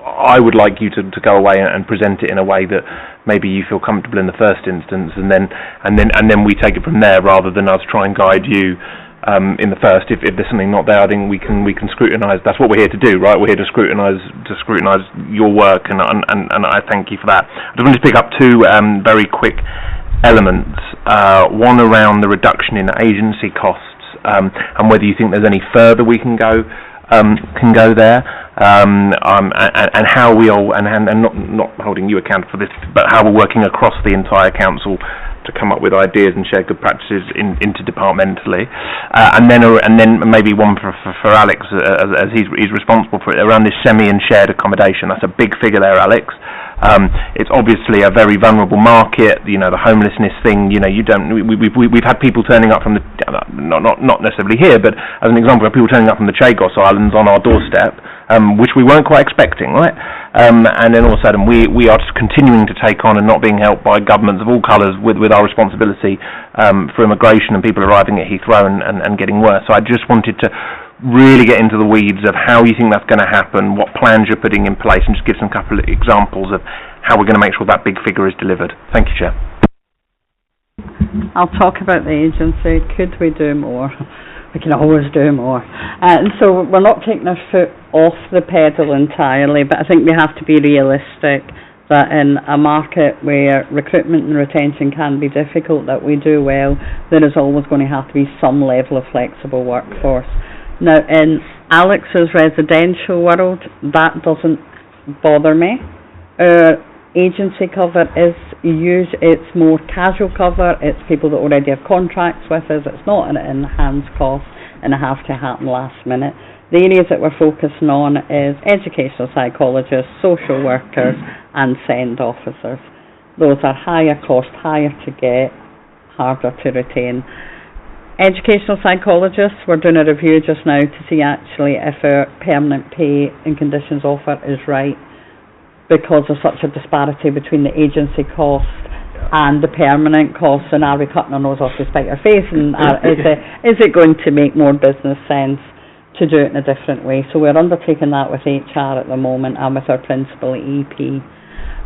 I would like you to go away and present it in a way that maybe you feel comfortable in the first instance, and then we take it from there, rather than us try and guide you in the first. If there's something not there, I think we can scrutinise. That's what we're here to do, right? We're here to scrutinise your work, and I thank you for that. I just wanted to pick up two very quick elements. One around the reduction in agency costs, and whether you think there's any further we can go there, and how we all, and not holding you accountable for this, but how we're working across the entire council to come up with ideas and share good practices interdepartmentally, and then maybe one for Alex, as he's responsible for it, around this semi and shared accommodation. That's a big figure there, Alex. It's obviously a very vulnerable market. You know, the homelessness thing. You know, we've had people turning up from the not necessarily here, but as an example, people turning up from the Chagos Islands on our doorstep, which we weren't quite expecting, right? And then all of a sudden we are just continuing to take on and not being helped by governments of all colours with our responsibility for immigration and people arriving at Heathrow and getting worse. So I just wanted to really get into the weeds of how you think that's going to happen, what plans you're putting in place, and just give some couple of examples of how we're going to make sure that big figure is delivered. Thank you, Chair. I'll talk about the agency. Could we do more? We can always do more. And so we're not taking our foot off the pedal entirely, but I think we have to be realistic that in a market where recruitment and retention can be difficult, that we do well, there is always going to have to be some level of flexible workforce. Now, in Alex's residential world, that doesn't bother me. Agency cover is it's more casual cover, it's people that already have contracts with us, it's not an enhanced cost and it has to happen last minute. The areas that we're focusing on is educational psychologists, social workers and SEND officers. Those are higher cost, higher to get, harder to retain. Educational psychologists, we're doing a review just now to see actually if our permanent pay and conditions offer is right, because there's such a disparity between the agency cost and the permanent costs, and are we cutting our nose off to spite our face, and is it going to make more business sense to do it in a different way? So we're undertaking that with HR at the moment and with our principal EP.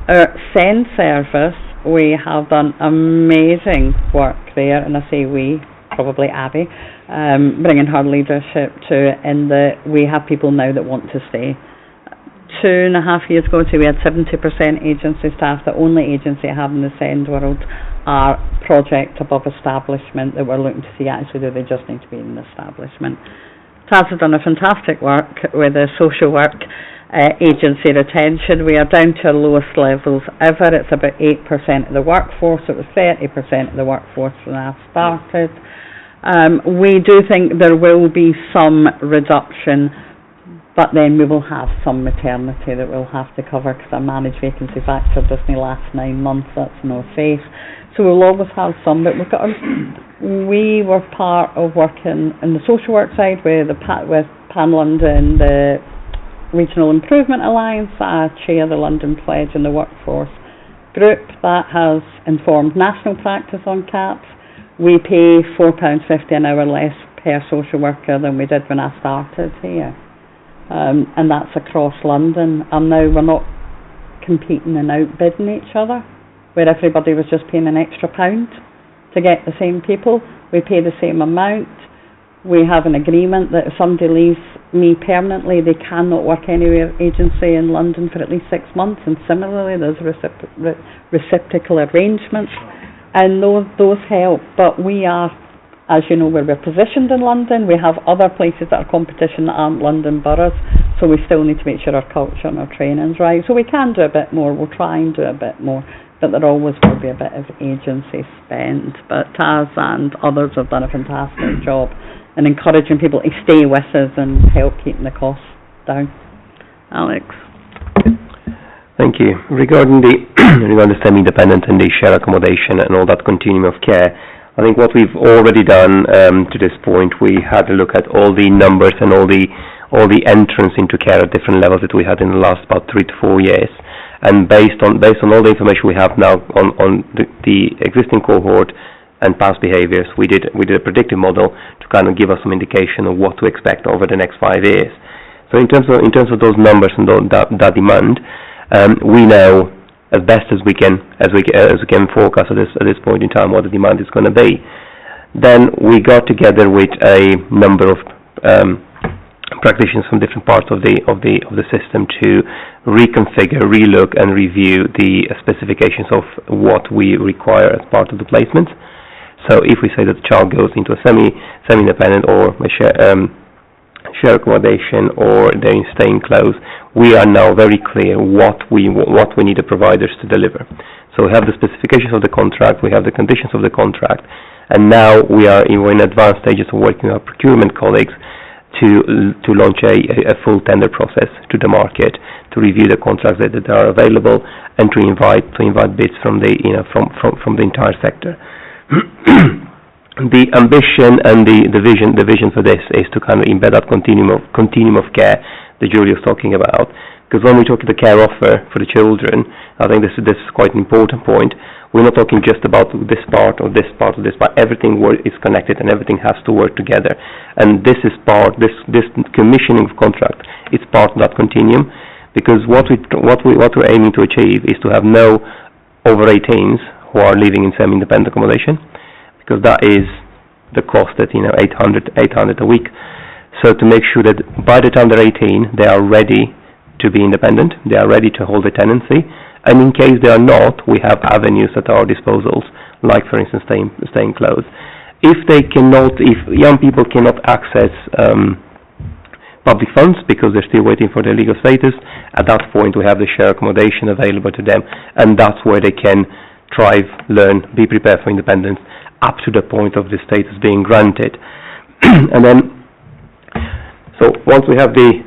Our SEND service, we have done amazing work there, and I say we, probably Abby, bringing her leadership to it, in that we have people now that want to stay. 2.5 years ago, we had 70% agency staff. The only agency I have in the SEND world are project above establishment that we're looking to see actually do they just need to be in an establishment. Taz has done a fantastic work with the social work agency retention. We are down to our lowest levels ever. It's about 8% of the workforce. It was 30% of the workforce when I started. We do think there will be some reduction, but then we will have some maternity that we'll have to cover, because our managed vacancy factor doesn't last 9 months. That's no safe. So we'll always have some, but we were part of working in the social work side with Pan London, the Regional Improvement Alliance. I chair the London Pledge and the Workforce Group. That has informed national practice on caps. We pay £4.50 an hour less per social worker than we did when I started here. And that's across London. And now we're not competing and outbidding each other, where everybody was just paying an extra £1 to get the same people. We pay the same amount. We have an agreement that if somebody leaves me permanently, they cannot work anywhere agency in London for at least 6 months, and similarly there's reciprocal arrangements, and those help. But we are, as you know, where we're positioned in London, we have other places that are competition that aren't London boroughs, so we still need to make sure our culture and our training's right. So we can do a bit more, we'll try and do a bit more, but there always will be a bit of agency spend. But Taz and others have done a fantastic job in encouraging people to stay with us and help keeping the costs down. Alex? Thank you. Regarding the semi-independent and the shared accommodation and all that continuum of care, I think what we've already done to this point, we had a look at all the numbers and all the entrance into care at different levels that we had in the last about 3 to 4 years, and based on all the information we have now on the existing cohort and past behaviours, we did a predictive model to kind of give us some indication of what to expect over the next 5 years. So in terms of those numbers and that demand, we know as best as we can forecast at this point in time what the demand is going to be. Then we got together with a number of practitioners from different parts of the system to reconfigure, relook and review the specifications of what we require as part of the placement. So if we say that the child goes into a semi-independent or a share accommodation, or they're staying close, we are now very clear what we need the providers to deliver. So we have the specifications of the contract, we have the conditions of the contract, and now we're in advanced stages of working with our procurement colleagues to launch a full tender process to the market, to review the contracts that are available, and to invite bids from the entire sector. The ambition and the vision for this is to kind of embed that continuum of care that Julie was talking about. Because when we talk to the care offer for the children, I think this is quite an important point. We're not talking just about this part or this part or this part. Everything is connected and everything has to work together. And this commissioning of contract is part of that continuum. Because what we're aiming to achieve is to have no over 18s who are living in semi-independent accommodation. because that is the cost at, 800 a week. So to make sure that by the time they're 18, they are ready to be independent, they are ready to hold a tenancy, and in case they are not, we have avenues at our disposals, like for instance staying close. If young people cannot access public funds because they're still waiting for their legal status, at that point we have the shared accommodation available to them, and that's where they can thrive, learn, be prepared for independence up to the point of the status being granted. And then, so once we have the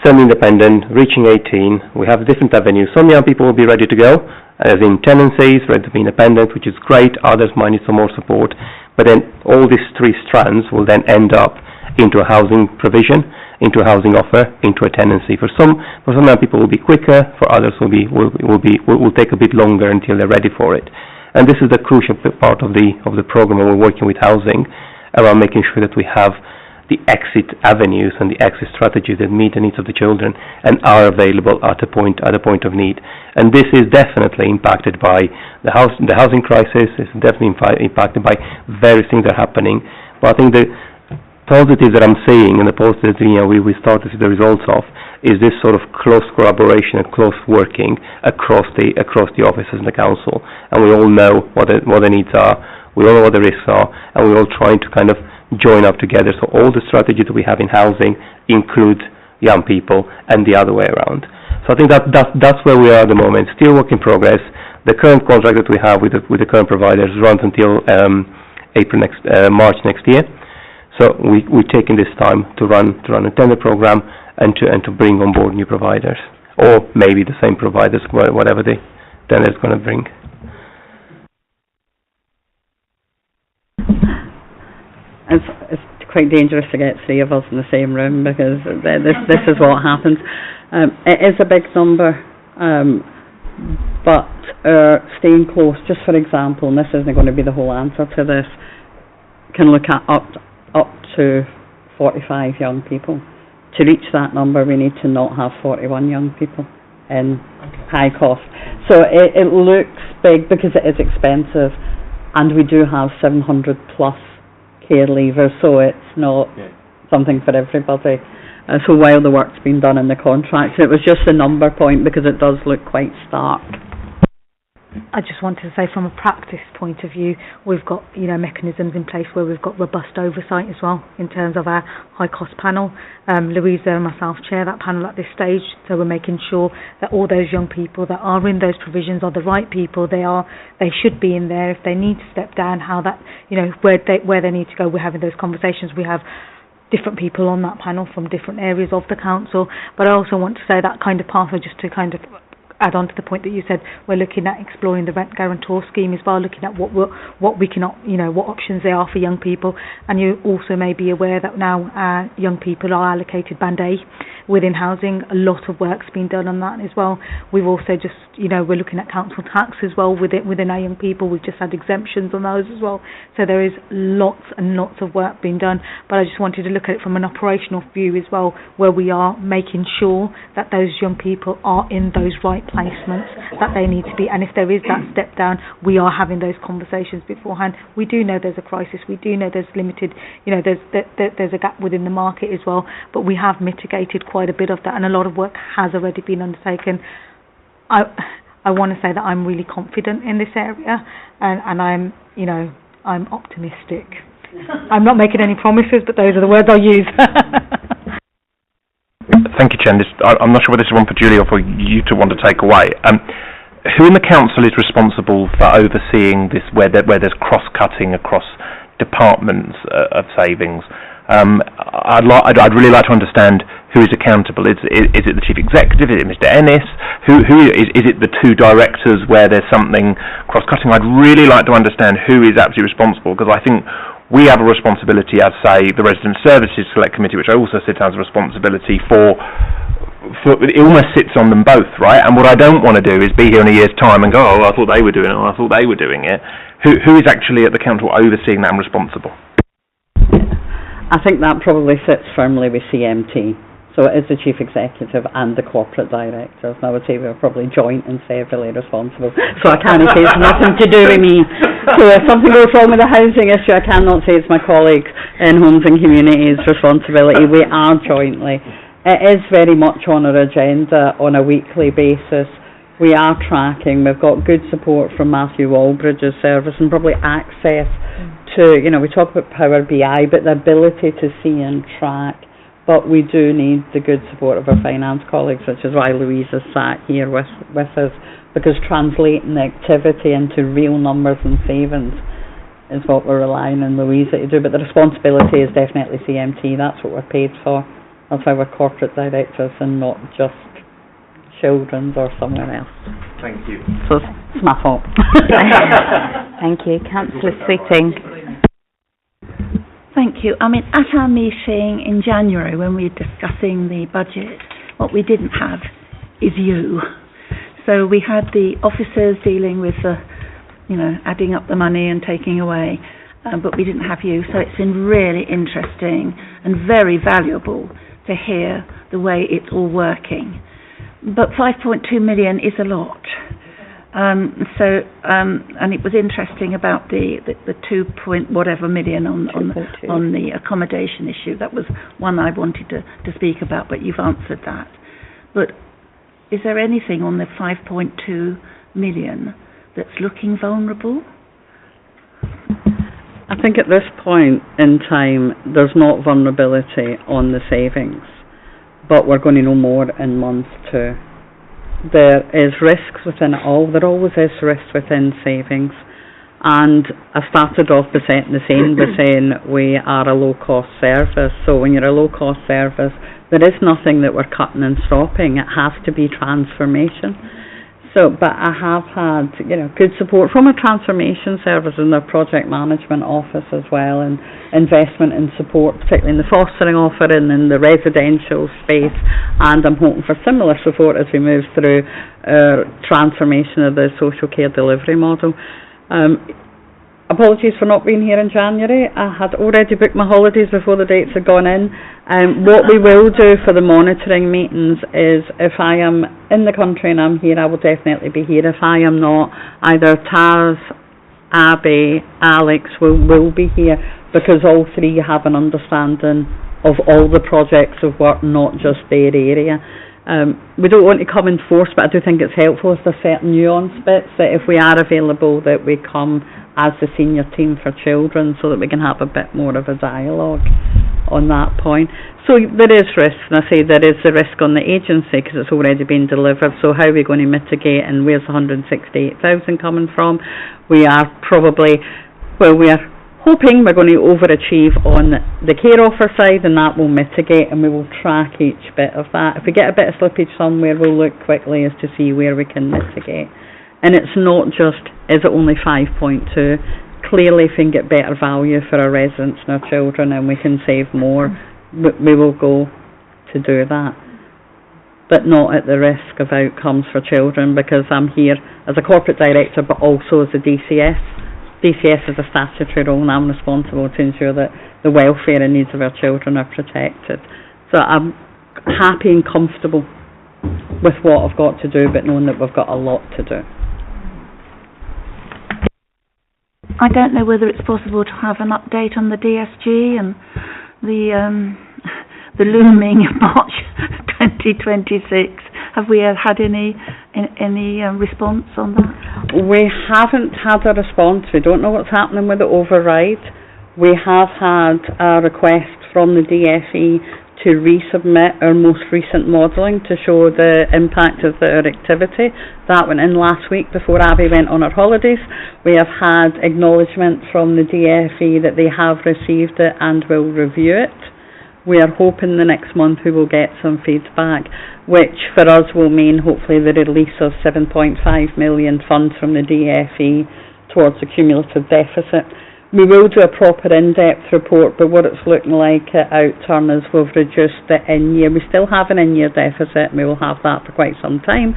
semi-independent reaching 18, we have different avenues. Some young people will be ready to go, as in tenancies, ready to be independent, which is great. Others might need some more support. But then all these three strands will then end up into a housing provision, into a housing offer, into a tenancy. For some young people will be quicker. For others will take a bit longer until they're ready for it. And this is the crucial part of the program when we're working with housing, around making sure that we have the exit avenues and the exit strategies that meet the needs of the children and are available at a point of need. And this is definitely impacted by the housing crisis. It's definitely impacted by various things that are happening. But I think the positives that I'm seeing and the positives we start to see the results of is this sort of close collaboration and close working across the offices in the council. And we all know what the needs are, we all know what the risks are, and we're all trying to kind of join up together. So all the strategies that we have in housing include young people and the other way around. So I think that's where we are at the moment. Still work in progress. The current contract that we have with the current providers runs until March next year. So we're taking this time to run a tender program and to bring on board new providers, or maybe the same providers, whatever the tender is going to bring. It's quite dangerous to get three of us in the same room, because this is what happens. It is a big number, but staying close, just for example, and this isn't going to be the whole answer to this, can look at up to 45 young people. To reach that number, we need to not have 41 young people in high cost. So it looks big because it is expensive, and we do have 700 plus care leavers, so it's not something for everybody. So while the work's been done in the contract, it was just a number point because it does look quite stark. I just wanted to say, from a practice point of view, we've got mechanisms in place where we've got robust oversight as well in terms of our high cost panel. Louisa and myself chair that panel at this stage, so we're making sure that all those young people that are in those provisions are the right people. They should be in there. If they need to step down, how that where they need to go, we're having those conversations. We have different people on that panel from different areas of the council. But I also want to say that kind of pathway, just to kind of add on to the point that you said, we're looking at exploring the rent guarantor scheme as well, looking at what we can, what options there are for young people. And you also may be aware that now young people are allocated Band A within housing. A lot of work's been done on that as well. We've also just, we're looking at council tax as well within our young people. We've just had exemptions on those as well. So there is lots and lots of work being done. But I just wanted to look at it from an operational view as well, where we are making sure that those young people are in those right placements that they need to be. And if there is that step down, we are having those conversations beforehand. We do know there's a crisis. We do know there's limited, there's a gap within the market as well. But we have mitigated quite a bit of that, and a lot of work has already been undertaken. I want to say that I'm really confident in this area, and I'm optimistic. I'm not making any promises, but those are the words I'll use. Thank you, Chen. I'm not sure whether this is one for Julie or for you to want to take away. Who in the council is responsible for overseeing this, where there's cross-cutting across departments of savings? I'd really like to understand who is accountable. Is it the chief executive? Is it Mr. Ennis? Who is it? The two directors where there's something cross-cutting? I'd really like to understand who is absolutely responsible, because I think we have a responsibility as, say, the Resident Services Select Committee, which I also sit as a responsibility for. It almost sits on them both, right? And what I don't want to do is be here in a year's time and go, oh, I thought they were doing it, or I thought they were doing it. Who is actually at the council overseeing that and responsible? I think that probably sits firmly with CMT. So it is the chief executive and the corporate directors. And I would say we're probably joint and severally responsible. So I can't say it's nothing to do with me. So if something goes wrong with the housing issue, I cannot say it's my colleague in Homes and Communities' responsibility. We are jointly. It is very much on our agenda on a weekly basis. We are tracking. We've got good support from Matthew Walbridge's service and probably access to, you know, we talk about Power BI, but the ability to see and track. But we do need the good support of our finance colleagues, which is why Louise is sat here with us, because translating the activity into real numbers and savings is what we're relying on Louisa to do. But the responsibility is definitely CMT. That's what we're paid for. That's why we're corporate directors and not just Children's or somewhere else. Thank you. So it's my fault. Thank you. Councillor Sweeting. Thank you. I mean, at our meeting in January when we were discussing the budget, what we didn't have is you. So we had the officers dealing with the, you know, adding up the money and taking away, but we didn't have you. So it's been really interesting and very valuable to hear the way it's all working. But 5.2 million is a lot. And it was interesting about the 2 point whatever million on the accommodation issue. That was one I wanted to speak about, but you've answered that. But is there anything on the 5.2 million that's looking vulnerable? I think at this point in time, there's not vulnerability on the savings, but we're going to know more in month 2. There is risks within it all. There always is risks within savings. And I started off by saying we are a low-cost service. So when you're a low-cost service, there is nothing that we're cutting and stopping. It has to be transformation. So, but I have had, you know, good support from a transformation service in their project management office as well, and investment and support, particularly in the fostering offering and in the residential space. And I'm hoping for similar support as we move through transformation of the social care delivery model. Apologies for not being here in January. I had already booked my holidays before the dates had gone in. What we will do for the monitoring meetings is, if I am in the country and I'm here, I will definitely be here. If I am not, either Taz, Abby, Alex will be here, because all three have an understanding of all the projects of work, not just their area. We don't want to come in force, but I do think it's helpful if there's certain nuance bits that if we are available, that we come as the senior team for children, so that we can have a bit more of a dialogue on that point. So there is risk, and I say there is a risk on the agency because it's already been delivered. So how are we going to mitigate, and where's the 168,000 coming from? We are probably, well, we are hoping we're going to overachieve on the care offer side, and that will mitigate, and we will track each bit of that. If we get a bit of slippage somewhere, we'll look quickly as to see where we can mitigate. And it's not just, is it only 5.2? Clearly, if we can get better value for our residents and our children, and we can save more, we will go to do that. But not at the risk of outcomes for children, because I'm here as a corporate director, but also as a DCS. DCS is a statutory role, and I'm responsible to ensure that the welfare and needs of our children are protected. So I'm happy and comfortable with what I've got to do, but knowing that we've got a lot to do. I don't know whether it's possible to have an update on the DSG and the looming March 2026. Have we had any response on that? We haven't had a response. We don't know what's happening with the override. We have had a request from the DFE to resubmit our most recent modelling to show the impact of our activity. That went in last week before Abby went on her holidays. We have had acknowledgement from the DFE that they have received it and will review it. We are hoping the next month we will get some feedback, which for us will mean hopefully the release of 7.5 million funds from the DFE towards the cumulative deficit. We will do a proper in-depth report, but what it's looking like at outturn is we've reduced the in-year. We still have an in-year deficit, and we will have that for quite some time,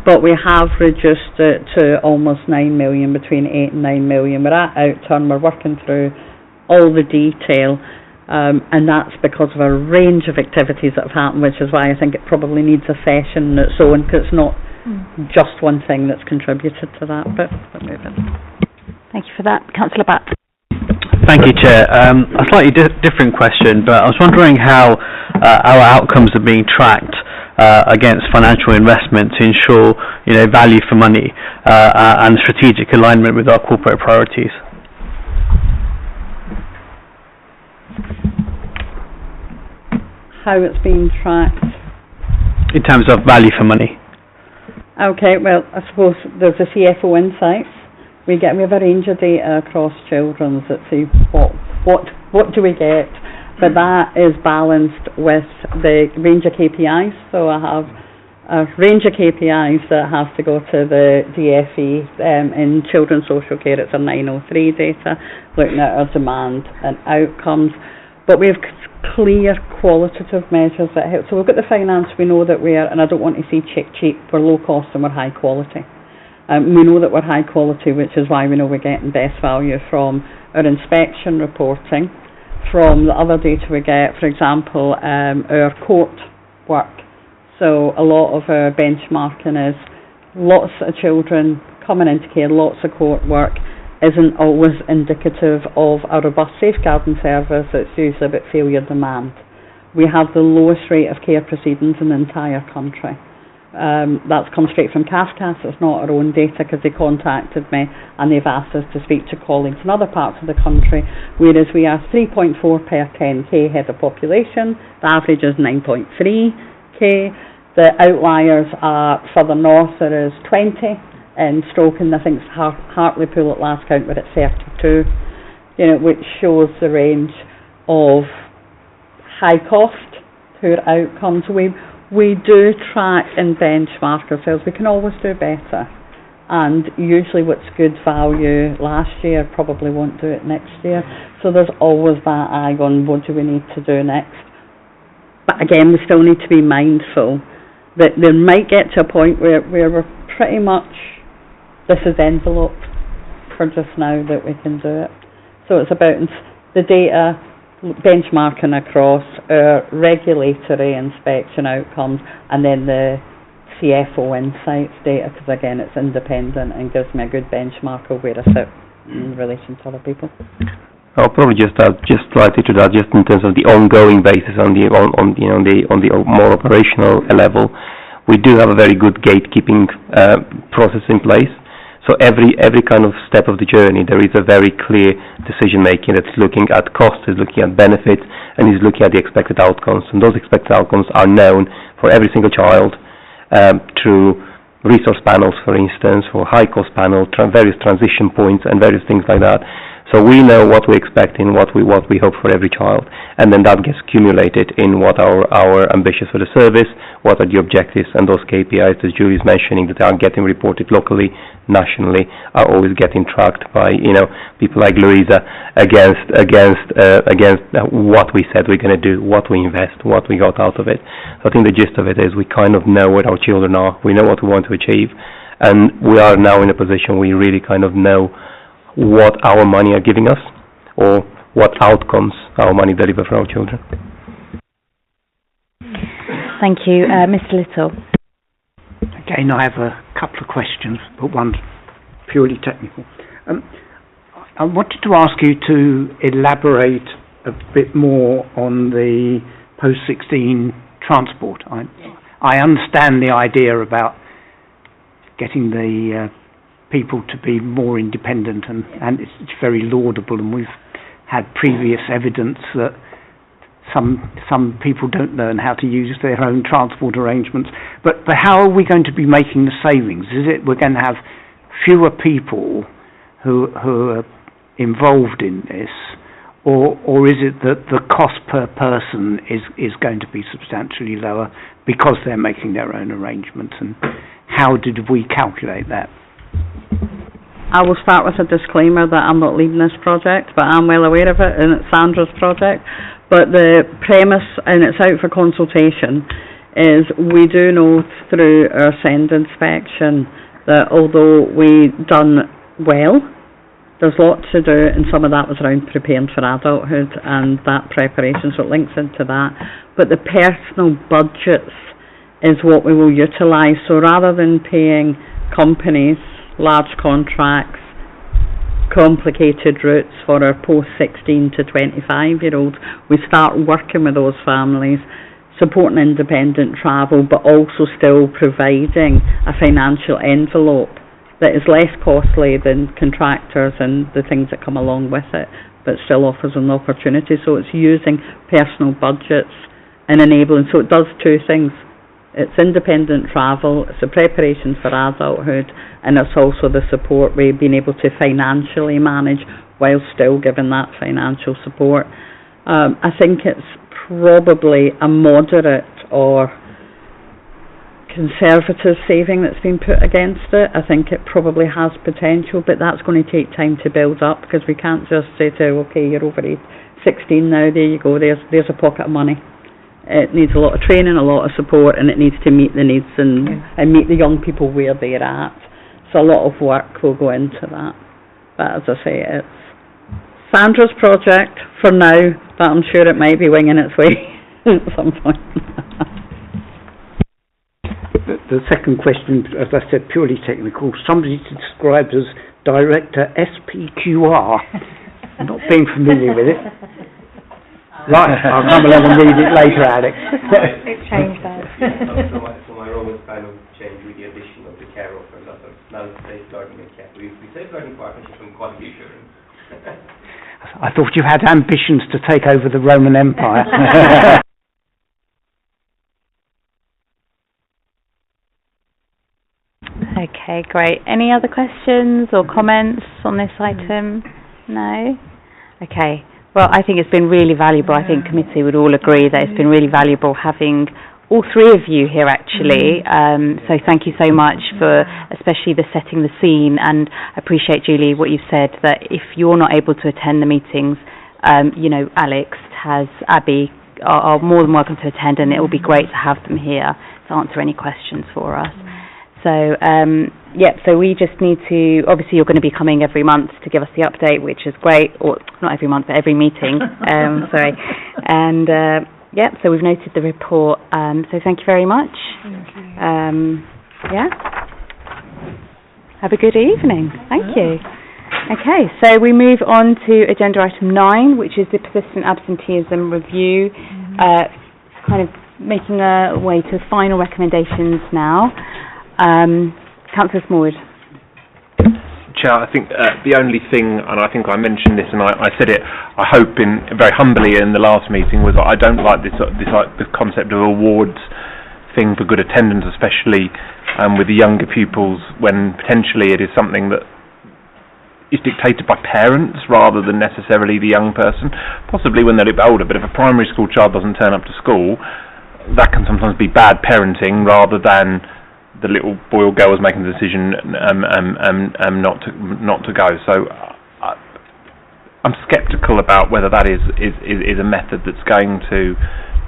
but we have reduced it to almost 9 million, between 8 and 9 million. We're at outturn, we're working through all the detail, and that's because of a range of activities that have happened, which is why I think it probably needs a session on its own, because it's not just one thing that's contributed to that, but we're moving. Thank you for that. Councillor Batt. Thank you, Chair. A slightly different question, but I was wondering how our outcomes are being tracked against financial investment to ensure, value for money and strategic alignment with our corporate priorities. How it's being tracked? In terms of value for money. Okay, well, I suppose there's the CFO insights. We have a range of data across children's that see what do we get, but that is balanced with the range of KPIs. So I have a range of KPIs that have to go to the DFE. In children's social care, it's a 903 data, looking at our demand and outcomes. But we have clear qualitative measures that help. So we've got the finance, we know that we're, and I don't want to say cheap, we're low cost and we're high quality. We know that we're high quality, which is why we know we're getting best value from our inspection reporting, from the other data we get, for example, our court work. So a lot of our benchmarking is lots of children coming into care, lots of court work isn't always indicative of a robust safeguarding service. It's usually about failure demand. We have the lowest rate of care proceedings in the entire country. That's come straight from CAFCAS. It's not our own data, because they contacted me and they've asked us to speak to colleagues in other parts of the country, whereas we are 3.4 per 10k head of population. The average is 9.3k. The outliers are further north. There is 20 in Stroken. I think it's Hartlepool at last count, but it's 32, which shows the range of high cost, poor outcomes. We do track and benchmark ourselves. We can always do better. And usually what's good value last year probably won't do it next year. So there's always that eye on what do we need to do next. But again, we still need to be mindful that there might get to a point where we're pretty much, this is enveloped for just now that we can do it. So it's about the data, benchmarking across regulatory inspection outcomes, and then the CFO insights data, because again it's independent and gives me a good benchmark of where I sit in relation to other people. I'll probably just add just slightly to that, just in terms of the ongoing basis on the more operational level. We do have a very good gatekeeping process in place. So every kind of step of the journey, there is a very clear decision making that's looking at costs, is looking at benefits, and is looking at the expected outcomes. And those expected outcomes are known for every single child through resource panels, for instance, or high cost panel, various transition points, and various things like that. So we know what we expect in what we hope for every child, and then that gets accumulated in what our ambitions for the service, what are the objectives, and those KPIs that Julie is mentioning that are getting reported locally, nationally, are always getting tracked by people like Louisa against what we said we're going to do, what we invest, what we got out of it. So I think the gist of it is we kind of know where our children are, we know what we want to achieve, and we are now in a position we really kind of know what our money are giving us, or what outcomes our money deliver for our children. Thank you. Mr. Little. Again, I have a couple of questions, but one purely technical. I wanted to ask you to elaborate a bit more on the post-16 transport. I understand the idea about getting the people to be more independent, and it's very laudable, and we've had previous evidence that some people don't learn how to use their own transport arrangements. But how are we going to be making the savings? Is it we're going to have fewer people who are involved in this, or is it that the cost per person is going to be substantially lower because they're making their own arrangements? And how did we calculate that? I will start with a disclaimer that I'm not leading this project, but I'm well aware of it, and it's Sandra's project. But the premise, and it's out for consultation, is we do know through our SEND inspection that although we done well, there's lots to do, and some of that was around preparing for adulthood and that preparation, so it links into that. But the personal budgets is what we will utilise. So rather than paying companies large contracts complicated routes for our post-16 to 25-year-olds. We start working with those families, supporting independent travel, but also still providing a financial envelope that is less costly than contractors and the things that come along with it, but still offers an opportunity. So it's using personal budgets and enabling. So it does two things. It's independent travel, it's a preparation for adulthood, and it's also the support we've been able to financially manage while still giving that financial support. I think it's probably a moderate or conservative saving that's been put against it. I think it probably has potential, but that's going to take time to build up, because we can't just say to, okay, you're over 16 now, there you go, there's a pocket of money. It needs a lot of training, a lot of support, and it needs to meet the needs and meet the young people where they're at. So a lot of work will go into that. But as I say, it's Sandra's project for now, but I'm sure it might be winging its way at some point. The second question, as I said, purely technical. Somebody described as Director SPQR. Not being familiar with it. Right, I'll come along and read it later, Alex. It changed that. So my role was kind of changed with the addition of the care offer. Now it's safeguarding and care. We safeguarding partnership and quality assurance. I thought you had ambitions to take over the Roman Empire. Okay, great. Any other questions or comments on this item? No? Okay. Well, I think it's been really valuable. I think committee would all agree that it's been really valuable having all three of you here, actually. So thank you so much for especially the setting the scene, and I appreciate, Julie, what you've said, that if you're not able to attend the meetings, you know, Alex has Abby are more than welcome to attend, and it will be great to have them here to answer any questions for us. So, so we just need to, obviously you're going to be coming every month to give us the update, which is great, or not every month, but every meeting, sorry. And, so we've noted the report, so thank you very much. Thank you. Have a good evening. Thank you. Okay, so we move on to agenda item 9, which is the persistent absenteeism review, kind of making our way to final recommendations now. Councillor Smallwood. Chair, I think the only thing, and I think I mentioned this, and I said it, I hope very humbly in the last meeting, was that I don't like this concept of awards thing for good attendance, especially with the younger pupils, when potentially it is something that is dictated by parents rather than necessarily the young person. Possibly when they're a bit older, but if a primary school child doesn't turn up to school, that can sometimes be bad parenting rather than the little boy or girl is making the decision not to go. So I'm sceptical about whether that is a method that's going to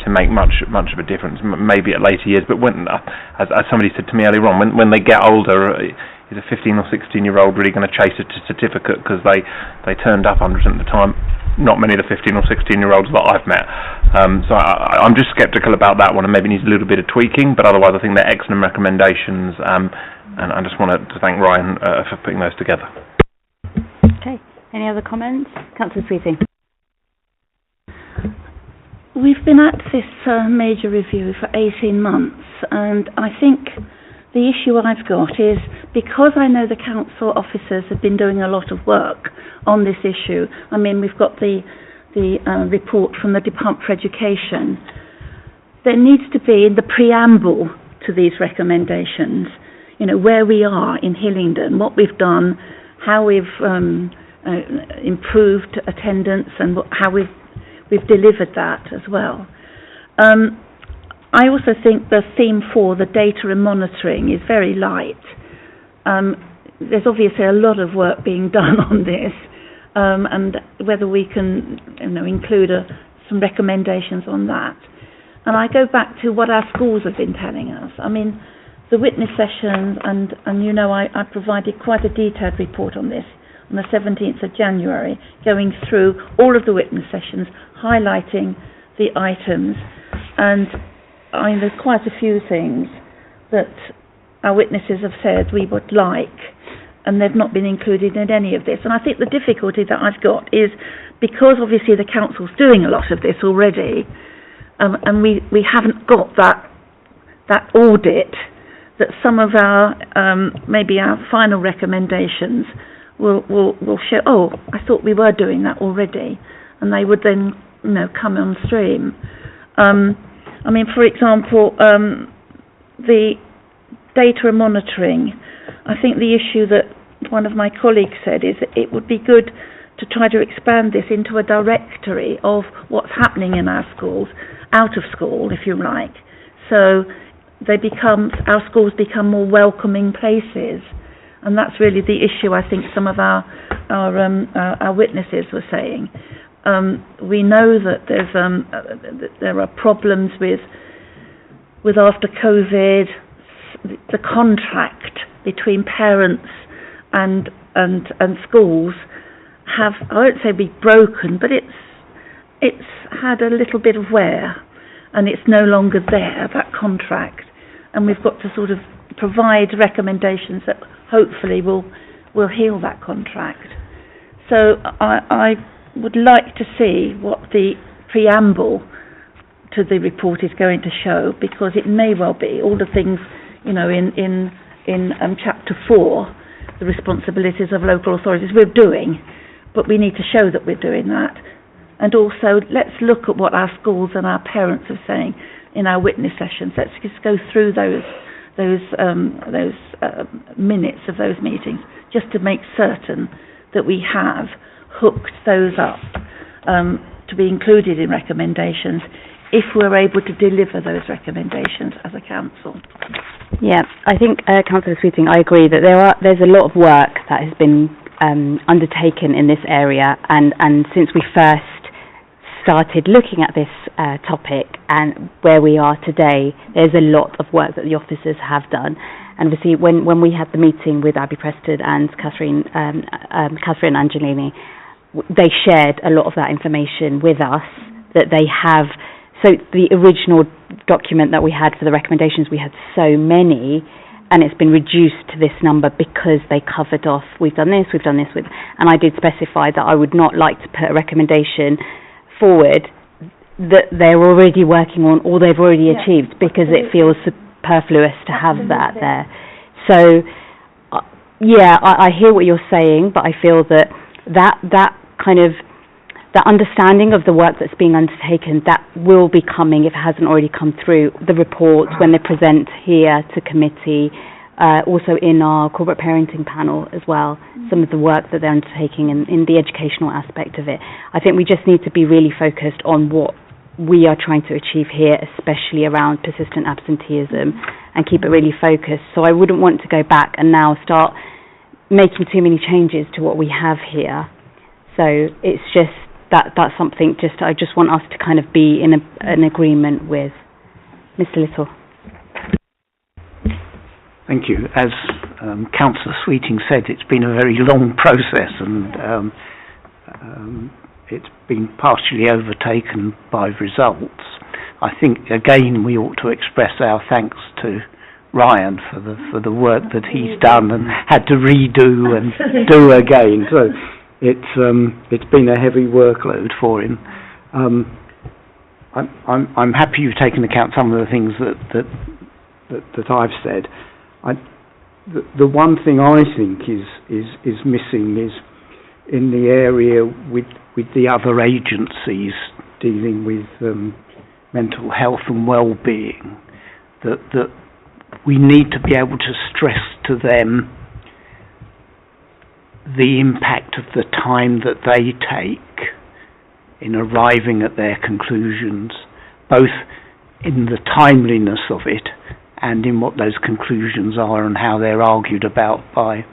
make much of a difference. Maybe at later years, but when, as somebody said to me earlier on, when they get older, is a 15 or 16-year-old really going to chase a certificate because they turned up 100% of the time? Not many of the 15 or 16-year-olds that I've met. So I'm just sceptical about that one, and maybe needs a little bit of tweaking, but otherwise I think they're excellent recommendations, and I just want to thank Ryan for putting those together. Okay, any other comments? Councillor Sweeting. We've been at this major review for 18 months, and I think the issue I've got is, because I know the council officers have been doing a lot of work on this issue. I mean, we've got the report from the Department for Education. There needs to be, in the preamble to these recommendations, you know, where we are in Hillingdon, what we've done, how we've improved attendance, and how we've delivered that as well. I also think the theme 4, the data and monitoring, is very light. There's obviously a lot of work being done on this, and whether we can, include some recommendations on that. And I go back to what our schools have been telling us. I mean, the witness sessions, and I provided quite a detailed report on this on the 17th of January, going through all of the witness sessions, highlighting the items, and I mean, there's quite a few things that our witnesses have said we would like, and they've not been included in any of this. And I think the difficulty that I've got is because obviously the council's doing a lot of this already, and we haven't got that audit, that some of our maybe our final recommendations will show, oh, I thought we were doing that already, and they would then come on stream. I mean, for example, the data and monitoring. I think the issue that one of my colleagues said is that it would be good to try to expand this into a directory of what's happening in our schools, out of school, if you like. So our schools become more welcoming places, and that's really the issue I think some of our witnesses were saying. We know that there are problems with after COVID, the contract between parents and schools have, I won't say be broken, but it's had a little bit of wear, and it's no longer there, that contract, and we've got to sort of provide recommendations that hopefully will heal that contract. So I would like to see what the preamble to the report is going to show, because it may well be all the things, in chapter 4, the responsibilities of local authorities we're doing, but we need to show that we're doing that. And also, let's look at what our schools and our parents are saying in our witness sessions. Let's just go through those minutes of those meetings, just to make certain that we have hooked those up to be included in recommendations, if we're able to deliver those recommendations as a council. Yeah, I think, Councillor Sweeting, I agree that there's a lot of work that has been undertaken in this area, and since we first started looking at this topic and where we are today, there's a lot of work that the officers have done. And obviously, when we had the meeting with Abby Preston and Catherine Angelini, they shared a lot of that information with us, that they have. So the original document that we had for the recommendations, we had so many, and it's been reduced to this number because they covered off, we've done this, and I did specify that I would not like to put a recommendation forward that they're already working on or they've already achieved, because it feels superfluous to have that there. So, I hear what you're saying, but I feel that kind of that understanding of the work that's being undertaken, that will be coming, if it hasn't already come through, the reports when they present here to committee, also in our corporate parenting panel as well, some of the work that they're undertaking in the educational aspect of it. I think we just need to be really focused on what we are trying to achieve here, especially around persistent absenteeism, and keep it really focused. So I wouldn't want to go back and now start making too many changes to what we have here. So it's just that's something I just want us to kind of be in an agreement with. Mr. Little. Thank you. As Councillor Sweeting said, it's been a very long process, and it's been partially overtaken by results. I think, again, we ought to express our thanks to Ryan for the work that he's done and had to redo and do again. So it's been a heavy workload for him. I'm happy you've taken account some of the things that I've said. The one thing I think is missing is in the area with the other agencies dealing with mental health and well-being, that we need to be able to stress to them the impact of the time that they take in arriving at their conclusions, both in the timeliness of it and in what those conclusions are and how they're argued about by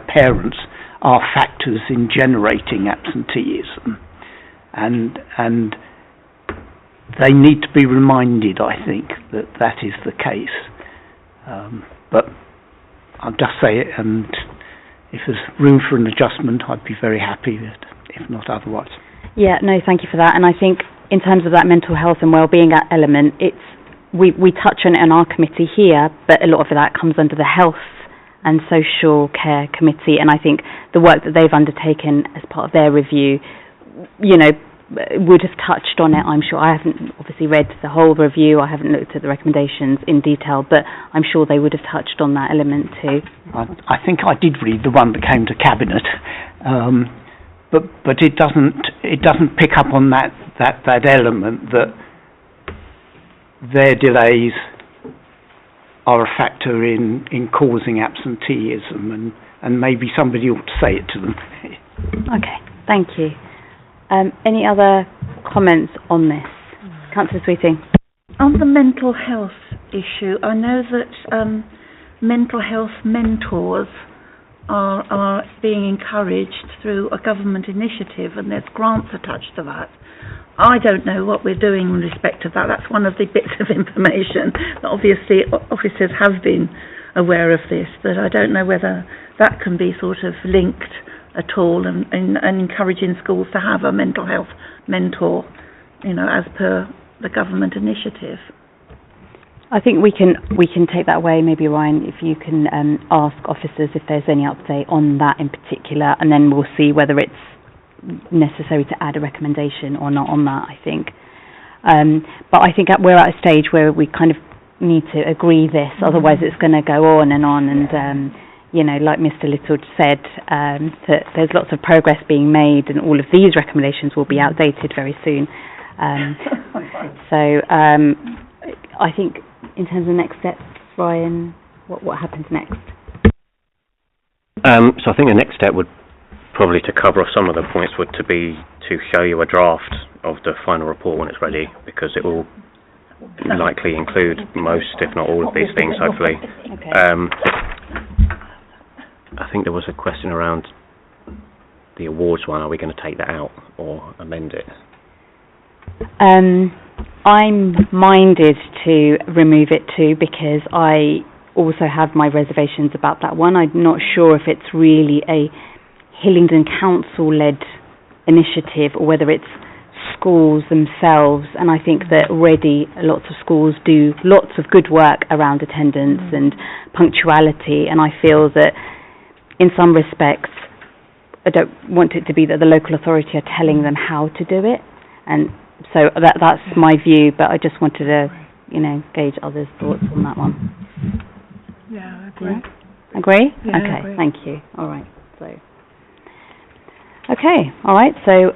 parents, are factors in generating absenteeism. And they need to be reminded, I think, that is the case. But I'll just say it, and if there's room for an adjustment, I'd be very happy, if not otherwise. Yeah, no, thank you for that. And I think in terms of that mental health and well-being element, we touch on it in our committee here, but a lot of that comes under the health and Social Care Committee, and I think the work that they've undertaken as part of their review, you know, would have touched on it, I'm sure. I haven't obviously read the whole review, I haven't looked at the recommendations in detail, but I'm sure they would have touched on that element too. I think I did read the one that came to Cabinet, but it doesn't pick up on that element that their delays are a factor in causing absenteeism, and maybe somebody ought to say it to them. Okay, thank you. Any other comments on this? Councillor Sweeting. On the mental health issue, I know that mental health mentors are being encouraged through a government initiative, and there's grants attached to that. I don't know what we're doing in respect of that. That's one of the bits of information that obviously officers have been aware of this, but I don't know whether that can be sort of linked at all, and encouraging schools to have a mental health mentor, you know, as per the government initiative. I think we can take that away. Maybe Ryan, if you can ask officers if there's any update on that in particular, and then we'll see whether it's necessary to add a recommendation or not on that, I think. But I think we're at a stage where we kind of need to agree this, otherwise it's going to go on, and you know, like Mr. Little said, that there's lots of progress being made, and all of these recommendations will be outdated very soon. So I think in terms of next steps, Ryan, what happens next? So I think the next step would probably, to cover off some of the points, would to be to show you a draft of the final report when it's ready, because it will likely include most, if not all, of these things, hopefully. Okay. I think there was a question around the awards one. Are we going to take that out or amend it? I'm minded to remove it too, because I also have my reservations about that one. I'm not sure if it's really a Hillingdon Council-led initiative or whether it's schools themselves, and I think that already lots of schools do lots of good work around attendance and punctuality, and I feel that in some respects I don't want it to be that the local authority are telling them how to do it, and so that's my view, but I just wanted to, you know, gauge others' thoughts on that one. Yeah, I agree. Yeah? Agree? Yeah, okay, agree. thank you. All right, so... Okay, all right, so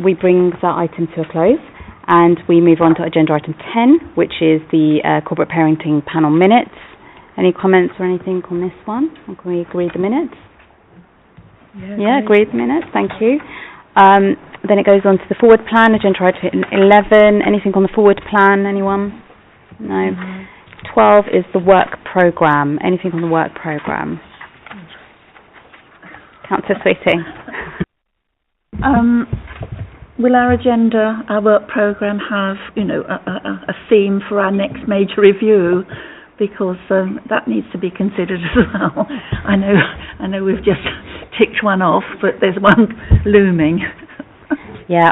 we bring that item to a close, and we move on to agenda item 10, which is the corporate parenting panel minutes. Any comments or anything on this one? Can we agree the minutes? Yeah, agree the minutes, thank you. Then it goes on to the forward plan, agenda item 11. Anything on the forward plan, anyone? No. 12 is the work programme. Anything on the work programme? Councillor Sweeting. Will our agenda, our work programme, have, you know, a theme for our next major review? Because that needs to be considered as well. I know we've just ticked one off, but there's one looming. Yeah,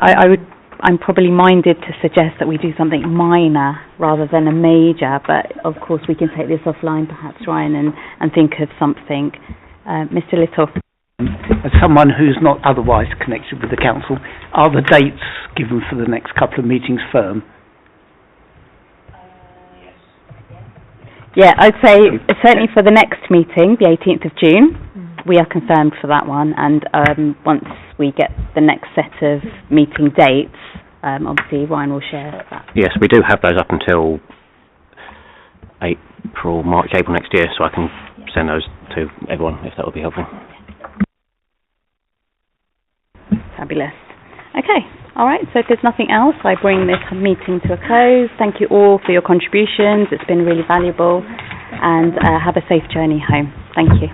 I'm probably minded to suggest that we do something minor rather than a major, but of course we can take this offline perhaps, Ryan, and think of something. Mr. Little. As someone who's not otherwise connected with the council, are the dates given for the next couple of meetings firm? Yeah, I'd say certainly for the next meeting, the 18th of June, we are confirmed for that one, and once we get the next set of meeting dates, obviously Ryan will share that. Yes, we do have those up until April next year, so I can send those to everyone if that would be helpful. Fabulous. Okay, all right, so if there's nothing else, I bring this meeting to a close. Thank you all for your contributions. It's been really valuable, and have a safe journey home. Thank you.